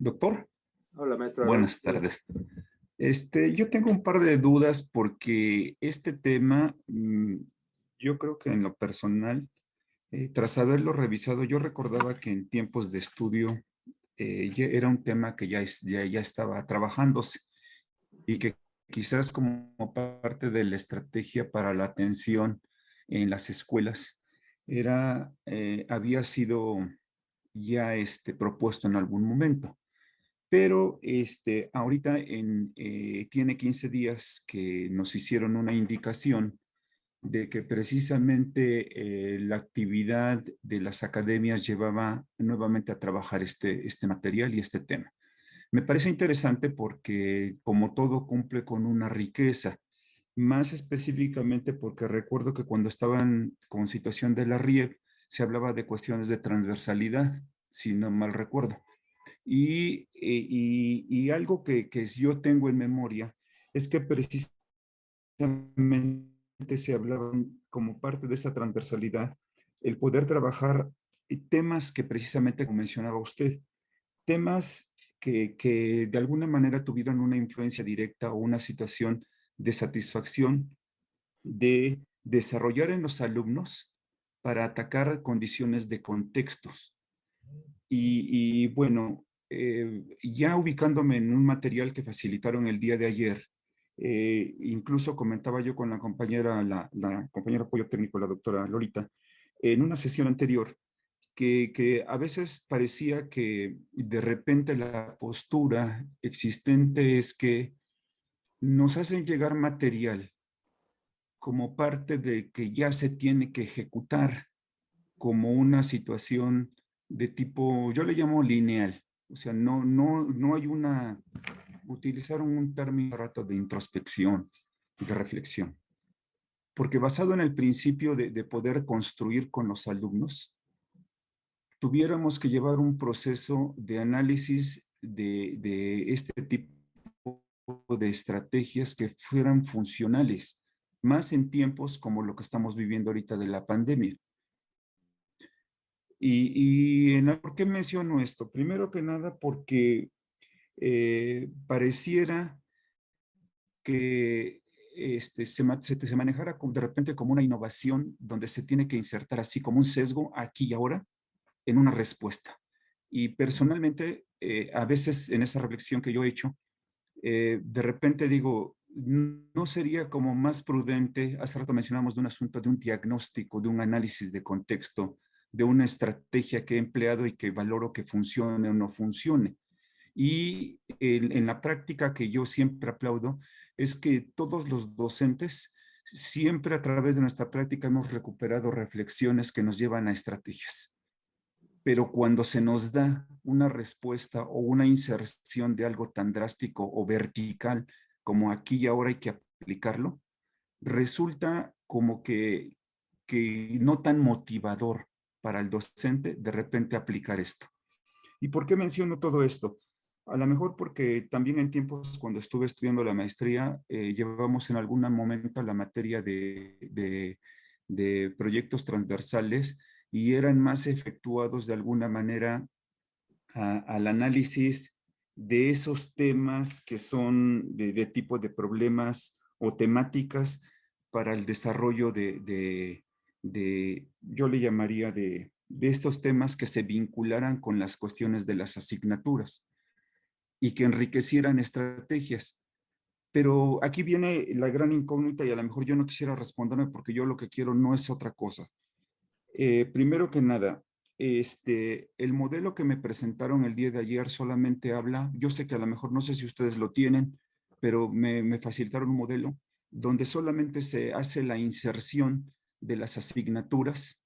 doctor. Hola, maestra. Buenas tardes. Yo tengo un par de dudas porque este tema, yo creo que en lo personal, tras haberlo revisado, yo recordaba que en tiempos de estudio ya era un tema que ya estaba trabajándose, y que quizás como parte de la estrategia para la atención en las escuelas había sido ya propuesto en algún momento. Pero ahorita tiene 15 días que nos hicieron una indicación de que precisamente la actividad de las academias llevaba nuevamente a trabajar este material y este tema. Me parece interesante porque, como todo, cumple con una riqueza, más específicamente porque recuerdo que cuando estaban con situación de la RIEP se hablaba de cuestiones de transversalidad, si no mal recuerdo. Y algo que yo tengo en memoria es que precisamente se hablaba como parte de esta transversalidad, el poder trabajar temas que precisamente, como mencionaba usted, temas que de alguna manera tuvieron una influencia directa o una situación de satisfacción de desarrollar en los alumnos para atacar condiciones de contextos. Y bueno, ya ubicándome en un material que facilitaron el día de ayer, incluso comentaba yo con la compañera, la compañera apoyo técnico, la doctora Lolita, en una sesión anterior, que a veces parecía que de repente la postura existente es que nos hacen llegar material como parte de que ya se tiene que ejecutar como una situación de tipo, yo le llamo lineal. O sea, no hay utilizaron un término rato de introspección, de reflexión. Porque basado en el principio de poder construir con los alumnos, tuviéramos que llevar un proceso de análisis de este tipo de estrategias que fueran funcionales, más en tiempos como lo que estamos viviendo ahorita de la pandemia. ¿Por qué menciono esto? Primero que nada porque pareciera que se manejara de repente como una innovación donde se tiene que insertar así como un sesgo aquí y ahora en una respuesta. Y personalmente, a veces en esa reflexión que yo he hecho, de repente digo, ¿no sería como más prudente? Hace rato mencionamos de un asunto de un diagnóstico, de un análisis de contexto, de una estrategia que he empleado y que valoro que funcione o no funcione. Y en la práctica que yo siempre aplaudo es que todos los docentes siempre a través de nuestra práctica hemos recuperado reflexiones que nos llevan a estrategias. Pero cuando se nos da una respuesta o una inserción de algo tan drástico o vertical como aquí y ahora hay que aplicarlo, resulta como que no tan motivador para el docente de repente aplicar esto. ¿Y por qué menciono todo esto? A lo mejor porque también en tiempos cuando estuve estudiando la maestría, llevamos en algún momento la materia de proyectos transversales y eran más efectuados de alguna manera al análisis de esos temas que son de tipo de problemas o temáticas para el desarrollo yo le llamaría de estos temas que se vincularan con las cuestiones de las asignaturas y que enriquecieran estrategias. Pero aquí viene la gran incógnita y a lo mejor yo no quisiera responderme porque yo lo que quiero no es otra cosa. Primero que nada, el modelo que me presentaron el día de ayer solamente habla, yo sé que a lo mejor no sé si ustedes lo tienen, pero me facilitaron un modelo donde solamente se hace la inserción de las asignaturas,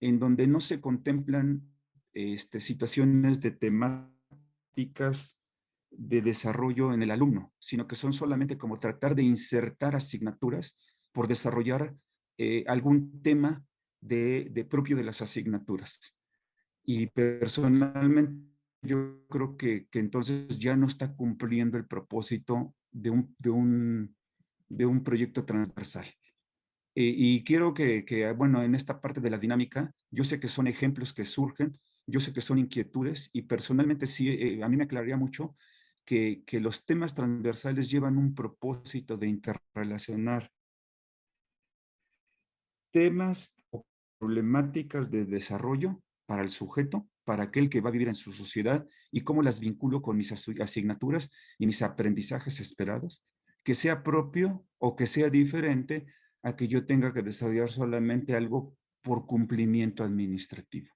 en donde no se contemplan situaciones de temáticas de desarrollo en el alumno, sino que son solamente como tratar de insertar asignaturas por desarrollar algún tema propio de las asignaturas. Y personalmente yo creo que entonces ya no está cumpliendo el propósito de un proyecto transversal. Y quiero bueno, en esta parte de la dinámica, yo sé que son ejemplos que surgen, yo sé que son inquietudes y personalmente sí, a mí me aclararía mucho que los temas transversales llevan un propósito de interrelacionar temas o problemáticas de desarrollo para el sujeto, para aquel que va a vivir en su sociedad y cómo las vinculo con mis asignaturas y mis aprendizajes esperados, que sea propio o que sea diferente a que yo tenga que desarrollar solamente algo por cumplimiento administrativo.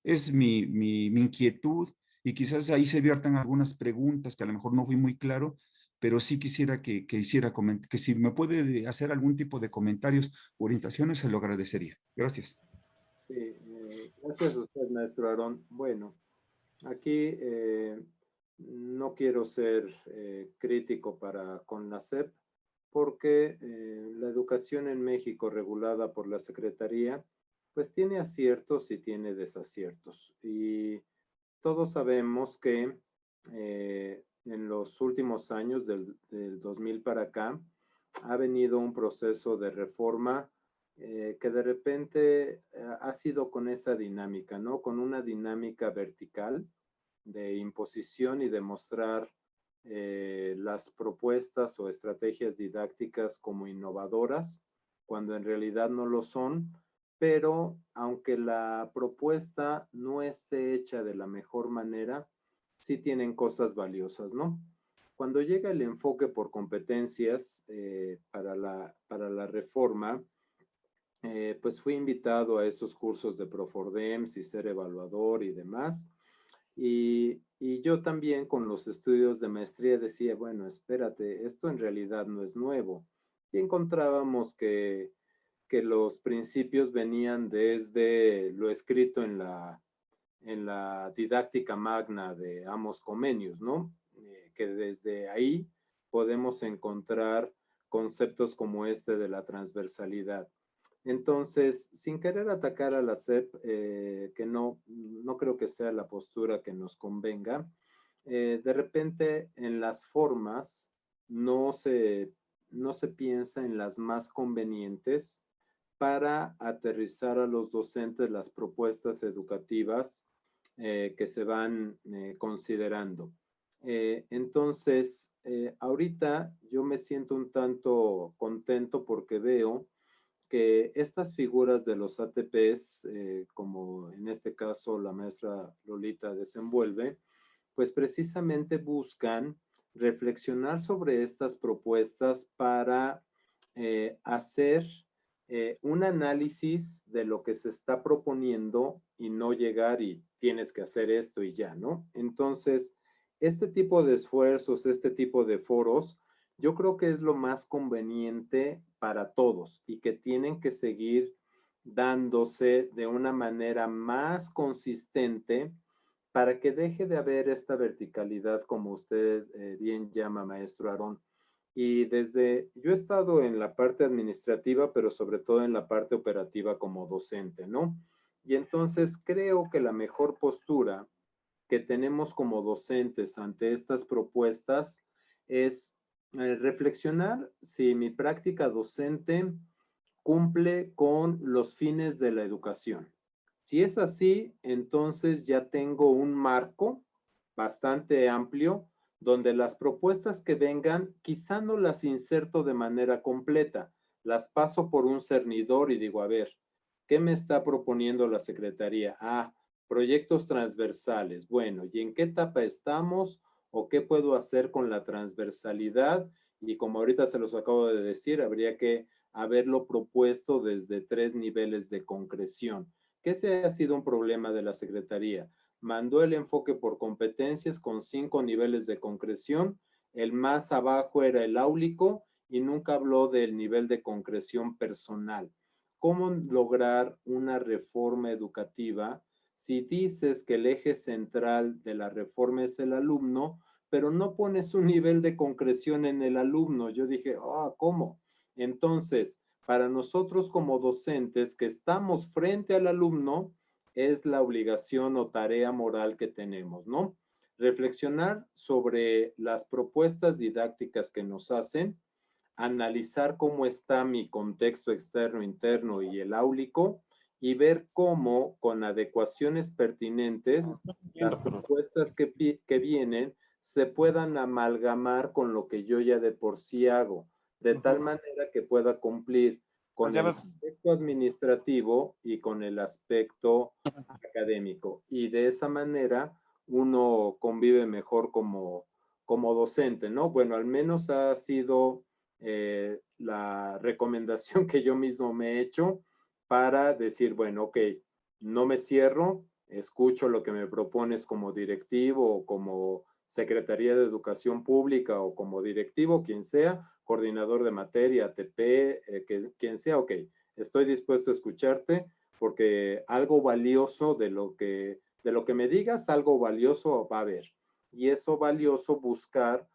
Es mi inquietud y quizás ahí se viertan algunas preguntas que a lo mejor no fui muy claro, pero sí quisiera que si me puede hacer algún tipo de comentarios o orientaciones, se lo agradecería. Gracias. Sí, gracias a usted, maestro Aarón. Bueno, aquí no quiero ser crítico con la SEP, porque la educación en México regulada por la Secretaría, pues tiene aciertos y tiene desaciertos. Y todos sabemos que en los últimos años, del 2000 para acá, ha venido un proceso de reforma que de repente ha sido con esa dinámica, ¿no? Con una dinámica vertical de imposición y de mostrar las propuestas o estrategias didácticas como innovadoras, cuando en realidad no lo son, pero aunque la propuesta no esté hecha de la mejor manera, sí tienen cosas valiosas, ¿no? Cuando llega el enfoque por competencias para la reforma, pues fui invitado a esos cursos de Profordems y ser evaluador y demás. Y yo también con los estudios de maestría decía, bueno, espérate, esto en realidad no es nuevo. Y encontrábamos que los principios venían desde lo escrito en en la didáctica magna de Amos Comenius, ¿no? Que desde ahí podemos encontrar conceptos como este de la transversalidad. Entonces, sin querer atacar a la SEP, que no creo que sea la postura que nos convenga, de repente en las formas no se piensa en las más convenientes para aterrizar a los docentes las propuestas educativas que se van considerando. Entonces, ahorita yo me siento un tanto contento porque veo que estas figuras de los ATPs, como en este caso la maestra Lolita desenvuelve, pues precisamente buscan reflexionar sobre estas propuestas para hacer un análisis de lo que se está proponiendo y no llegar y tienes que hacer esto y ya, ¿no? Entonces, este tipo de esfuerzos, este tipo de foros, yo creo que es lo más conveniente para todos y que tienen que seguir dándose de una manera más consistente para que deje de haber esta verticalidad, como usted bien llama, maestro Aarón. Y yo he estado en la parte administrativa, pero sobre todo en la parte operativa como docente, ¿no? Y entonces creo que la mejor postura que tenemos como docentes ante estas propuestas es reflexionar si mi práctica docente cumple con los fines de la educación. Si es así, entonces ya tengo un marco bastante amplio donde las propuestas que vengan quizá no las inserto de manera completa, las paso por un cernidor y digo, a ver, ¿qué me está proponiendo la Secretaría? Proyectos transversales. Bueno, ¿y en qué etapa estamos o qué puedo hacer con la transversalidad? Y como ahorita se los acabo de decir, habría que haberlo propuesto desde 3 niveles de concreción. Que ese ha sido un problema de la Secretaría. Mandó el enfoque por competencias con 5 niveles de concreción. El más abajo era el áulico y nunca habló del nivel de concreción personal. ¿Cómo lograr una reforma educativa si dices que el eje central de la reforma es el alumno, pero no pones un nivel de concreción en el alumno? Yo dije, ¿cómo? Entonces, para nosotros como docentes que estamos frente al alumno, es la obligación o tarea moral que tenemos, ¿no? Reflexionar sobre las propuestas didácticas que nos hacen, analizar cómo está mi contexto externo, interno y el áulico, y ver cómo, con adecuaciones pertinentes, las propuestas que vienen se puedan amalgamar con lo que yo ya de por sí hago, de tal manera que pueda cumplir con el aspecto administrativo y con el aspecto académico. Y de esa manera uno convive mejor como docente, ¿no? Bueno, al menos ha sido la recomendación que yo mismo me he hecho para decir, bueno, ok, no me cierro, escucho lo que me propones como directivo o como Secretaría de Educación Pública o como directivo, quien sea, coordinador de materia, ATP, quien sea, ok, estoy dispuesto a escucharte porque algo valioso de lo que me digas, algo valioso va a haber. Y eso valioso buscar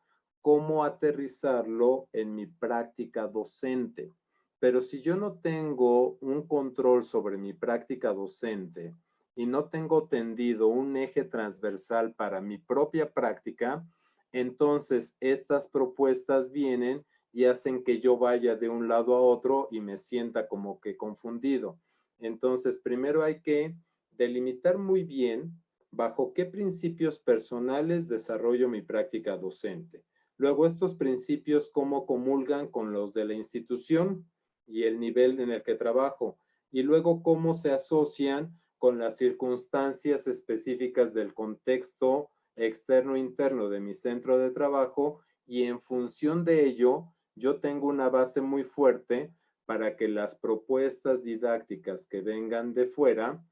cómo aterrizarlo en mi práctica docente. Pero si yo no tengo un control sobre mi práctica docente y no tengo tendido un eje transversal para mi propia práctica, entonces estas propuestas vienen y hacen que yo vaya de un lado a otro y me sienta como que confundido. Entonces, primero hay que delimitar muy bien bajo qué principios personales desarrollo mi práctica docente. Luego, estos principios, cómo comulgan con los de la institución y el nivel en el que trabajo. Y luego, cómo se asocian con las circunstancias específicas del contexto externo e interno de mi centro de trabajo, y en función de ello, yo tengo una base muy fuerte para que las propuestas didácticas que vengan de fuera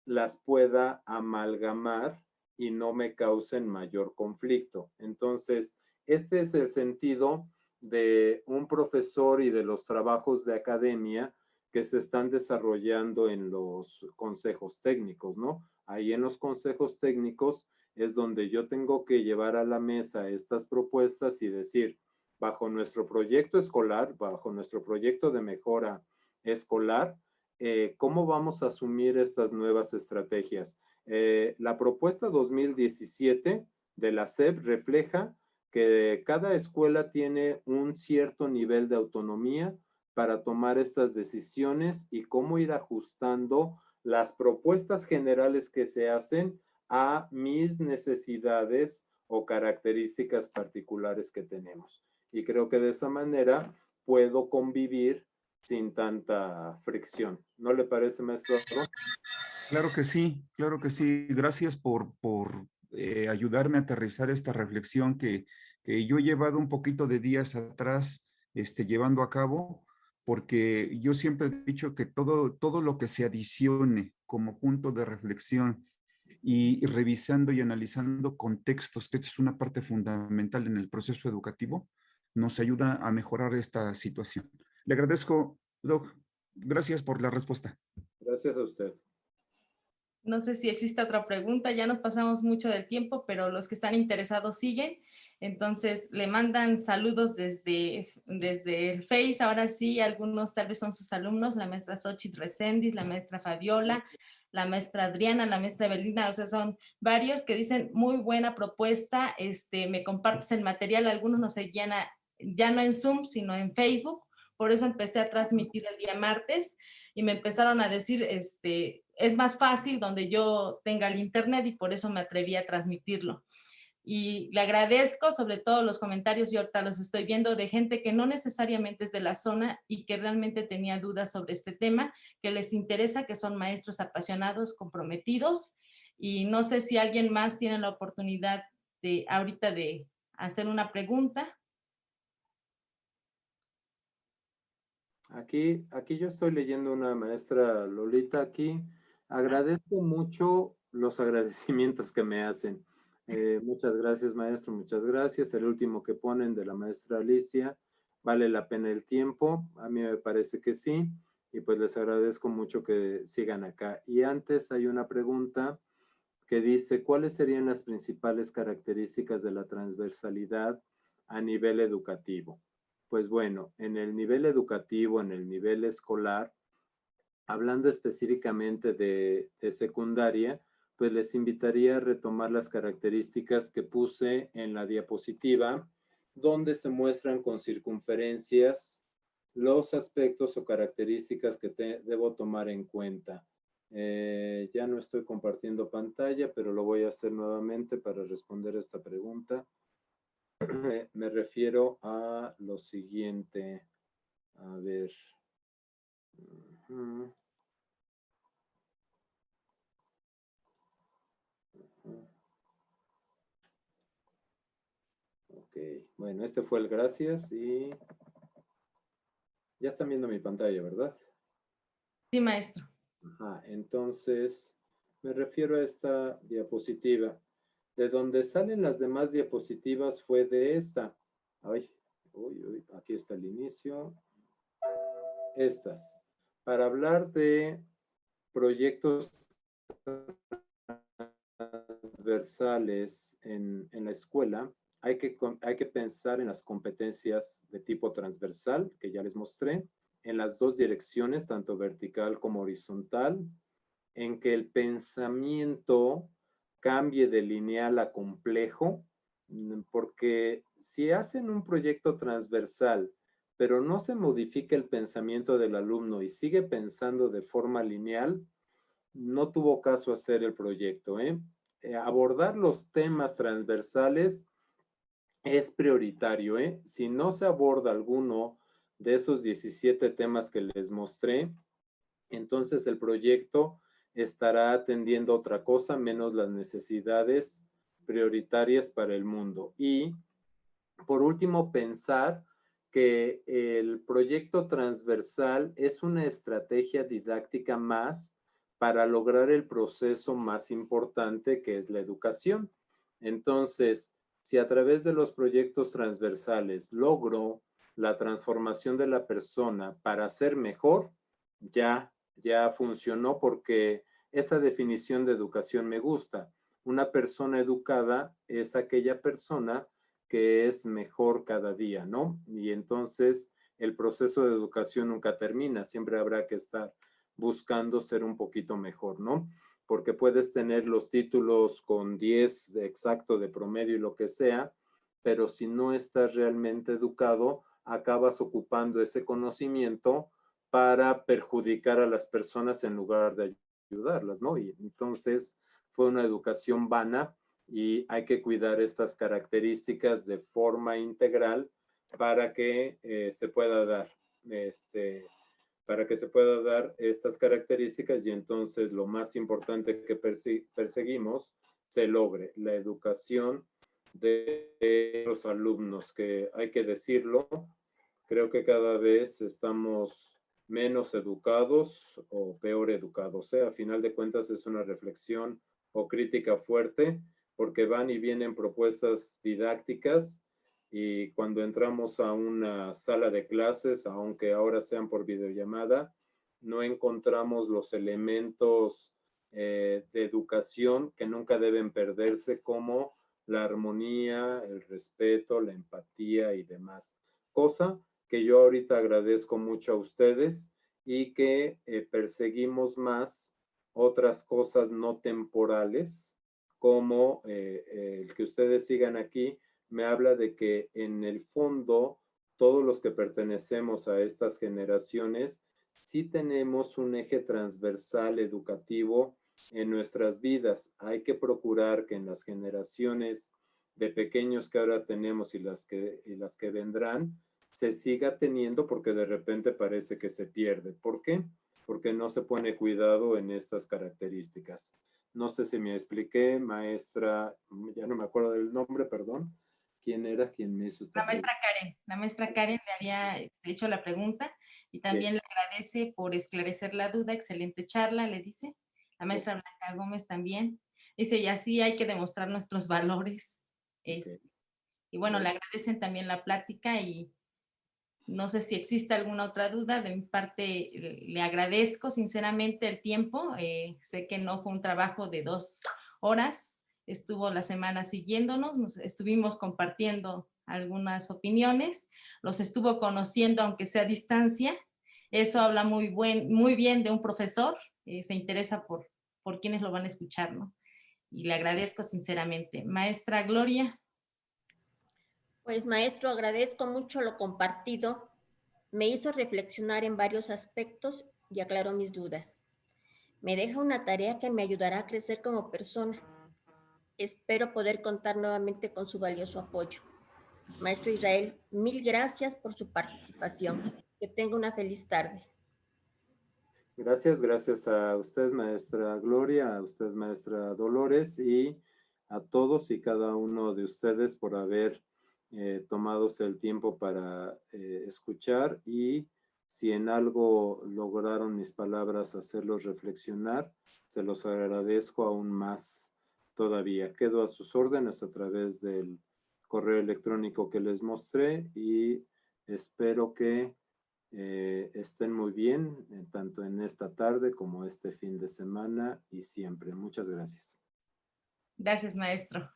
las pueda amalgamar y no me causen mayor conflicto. Entonces, este es el sentido de un profesor y de los trabajos de academia que se están desarrollando en los consejos técnicos, ¿no? Ahí en los consejos técnicos es donde yo tengo que llevar a la mesa estas propuestas y decir, bajo nuestro proyecto escolar, bajo nuestro proyecto de mejora escolar, ¿cómo vamos a asumir estas nuevas estrategias? La propuesta 2017 de la SEP refleja que cada escuela tiene un cierto nivel de autonomía para tomar estas decisiones y cómo ir ajustando las propuestas generales que se hacen a mis necesidades o características particulares que tenemos. Y creo que de esa manera puedo convivir sin tanta fricción. ¿No le parece, maestro? Claro que sí, claro que sí. Gracias por ayudarme a aterrizar esta reflexión que yo he llevado un poquito de días atrás llevando a cabo, porque yo siempre he dicho que todo lo que se adicione como punto de reflexión y revisando y analizando contextos, que esto es una parte fundamental en el proceso educativo, nos ayuda a mejorar esta situación. Le agradezco, Doc. Gracias por la respuesta. Gracias a usted. No sé si existe otra pregunta, ya nos pasamos mucho del tiempo, pero los que están interesados siguen. Entonces, le mandan saludos desde el Face. Ahora sí, algunos tal vez son sus alumnos, la maestra Xochitl Reséndiz, la maestra Fabiola, la maestra Adriana, la maestra Belinda, o sea, son varios que dicen, muy buena propuesta, me compartes el material. Algunos nos seguían ya no en Zoom, sino en Facebook. Por eso empecé a transmitir el día martes y me empezaron a decir, es más fácil donde yo tenga el internet y por eso me atreví a transmitirlo. Y le agradezco sobre todo los comentarios, yo ahorita los estoy viendo, de gente que no necesariamente es de la zona y que realmente tenía dudas sobre este tema, que les interesa, que son maestros apasionados, comprometidos, y no sé si alguien más tiene la oportunidad ahorita de hacer una pregunta. Aquí yo estoy leyendo una maestra Lolita aquí. Agradezco mucho los agradecimientos que me hacen. Muchas gracias, maestro, muchas gracias. El último que ponen de la maestra Alicia, ¿vale la pena el tiempo? A mí me parece que sí. Y pues les agradezco mucho que sigan acá. Y antes hay una pregunta que dice, ¿cuáles serían las principales características de la transversalidad a nivel educativo? Pues bueno, en el nivel educativo, en el nivel escolar, hablando específicamente de secundaria, pues les invitaría a retomar las características que puse en la diapositiva, donde se muestran con circunferencias los aspectos o características que debo tomar en cuenta. Ya no estoy compartiendo pantalla, pero lo voy a hacer nuevamente para responder esta pregunta. Me refiero a lo siguiente. A ver. Ok, bueno, este fue el gracias y ya están viendo mi pantalla, ¿verdad? Sí, maestro. Ajá, entonces me refiero a esta diapositiva. De donde salen las demás diapositivas fue de esta. Ay, aquí está el inicio. Estas. Para hablar de proyectos transversales en la escuela, hay que pensar en las competencias de tipo transversal, que ya les mostré, en las dos direcciones, tanto vertical como horizontal, en que el pensamiento cambie de lineal a complejo, porque si hacen un proyecto transversal, pero no se modifica el pensamiento del alumno y sigue pensando de forma lineal, no tuvo caso hacer el proyecto. Abordar los temas transversales es prioritario. Si no se aborda alguno de esos 17 temas que les mostré, entonces el proyecto estará atendiendo otra cosa menos las necesidades prioritarias para el mundo. Y por último, pensar que el proyecto transversal es una estrategia didáctica más para lograr el proceso más importante, que es la educación. Entonces, si a través de los proyectos transversales logro la transformación de la persona para ser mejor, ya funcionó, porque esa definición de educación me gusta. Una persona educada es aquella persona que es mejor cada día, ¿no? Y entonces el proceso de educación nunca termina, siempre habrá que estar buscando ser un poquito mejor, ¿no? Porque puedes tener los títulos con 10 de exacto de promedio y lo que sea, pero si no estás realmente educado, acabas ocupando ese conocimiento para perjudicar a las personas en lugar de ayudarlas, ¿no? Y entonces fue una educación vana y hay que cuidar estas características de forma integral para que se pueda dar estas características y entonces lo más importante que perseguimos se logre, la educación de los alumnos, que hay que decirlo, creo que cada vez estamos menos educados o peor educados. A final de cuentas es una reflexión o crítica fuerte porque van y vienen propuestas didácticas y cuando entramos a una sala de clases, aunque ahora sean por videollamada, no encontramos los elementos de educación que nunca deben perderse, como la armonía, el respeto, la empatía y demás. Cosa que yo ahorita agradezco mucho a ustedes y que perseguimos más otras cosas no temporales, como el que ustedes sigan aquí, me habla de que en el fondo todos los que pertenecemos a estas generaciones sí tenemos un eje transversal educativo en nuestras vidas. Hay que procurar que en las generaciones de pequeños que ahora tenemos y las que vendrán, se siga teniendo, porque de repente parece que se pierde. ¿Por qué? Porque no se pone cuidado en estas características. No sé si me expliqué, maestra, ya no me acuerdo del nombre, perdón. ¿Quién era quien me hizo esta pregunta? La maestra Karen le había hecho la pregunta y también le agradece por esclarecer la duda. Excelente charla, le dice. La maestra Blanca Gómez también. Dice, y así hay que demostrar nuestros valores. Y bueno, le agradecen también la plática y no sé si existe alguna otra duda. De mi parte, le agradezco sinceramente el tiempo. Sé que no fue un trabajo de 2 horas. Estuvo la semana siguiéndonos, nos estuvimos compartiendo algunas opiniones, los estuvo conociendo aunque sea a distancia. Eso habla muy bien de un profesor, se interesa por quienes lo van a escuchar, ¿no? Y le agradezco sinceramente. Maestra Gloria. Pues maestro, agradezco mucho lo compartido. Me hizo reflexionar en varios aspectos y aclaró mis dudas. Me deja una tarea que me ayudará a crecer como persona. Espero poder contar nuevamente con su valioso apoyo. Maestro Israel, mil gracias por su participación. Que tenga una feliz tarde. Gracias a usted, maestra Gloria, a usted, maestra Dolores, y a todos y cada uno de ustedes por haber tomados el tiempo para escuchar, y si en algo lograron mis palabras hacerlos reflexionar, se los agradezco aún más todavía. Quedo a sus órdenes a través del correo electrónico que les mostré y espero que estén muy bien, tanto en esta tarde como este fin de semana y siempre. Muchas gracias. Gracias, maestro.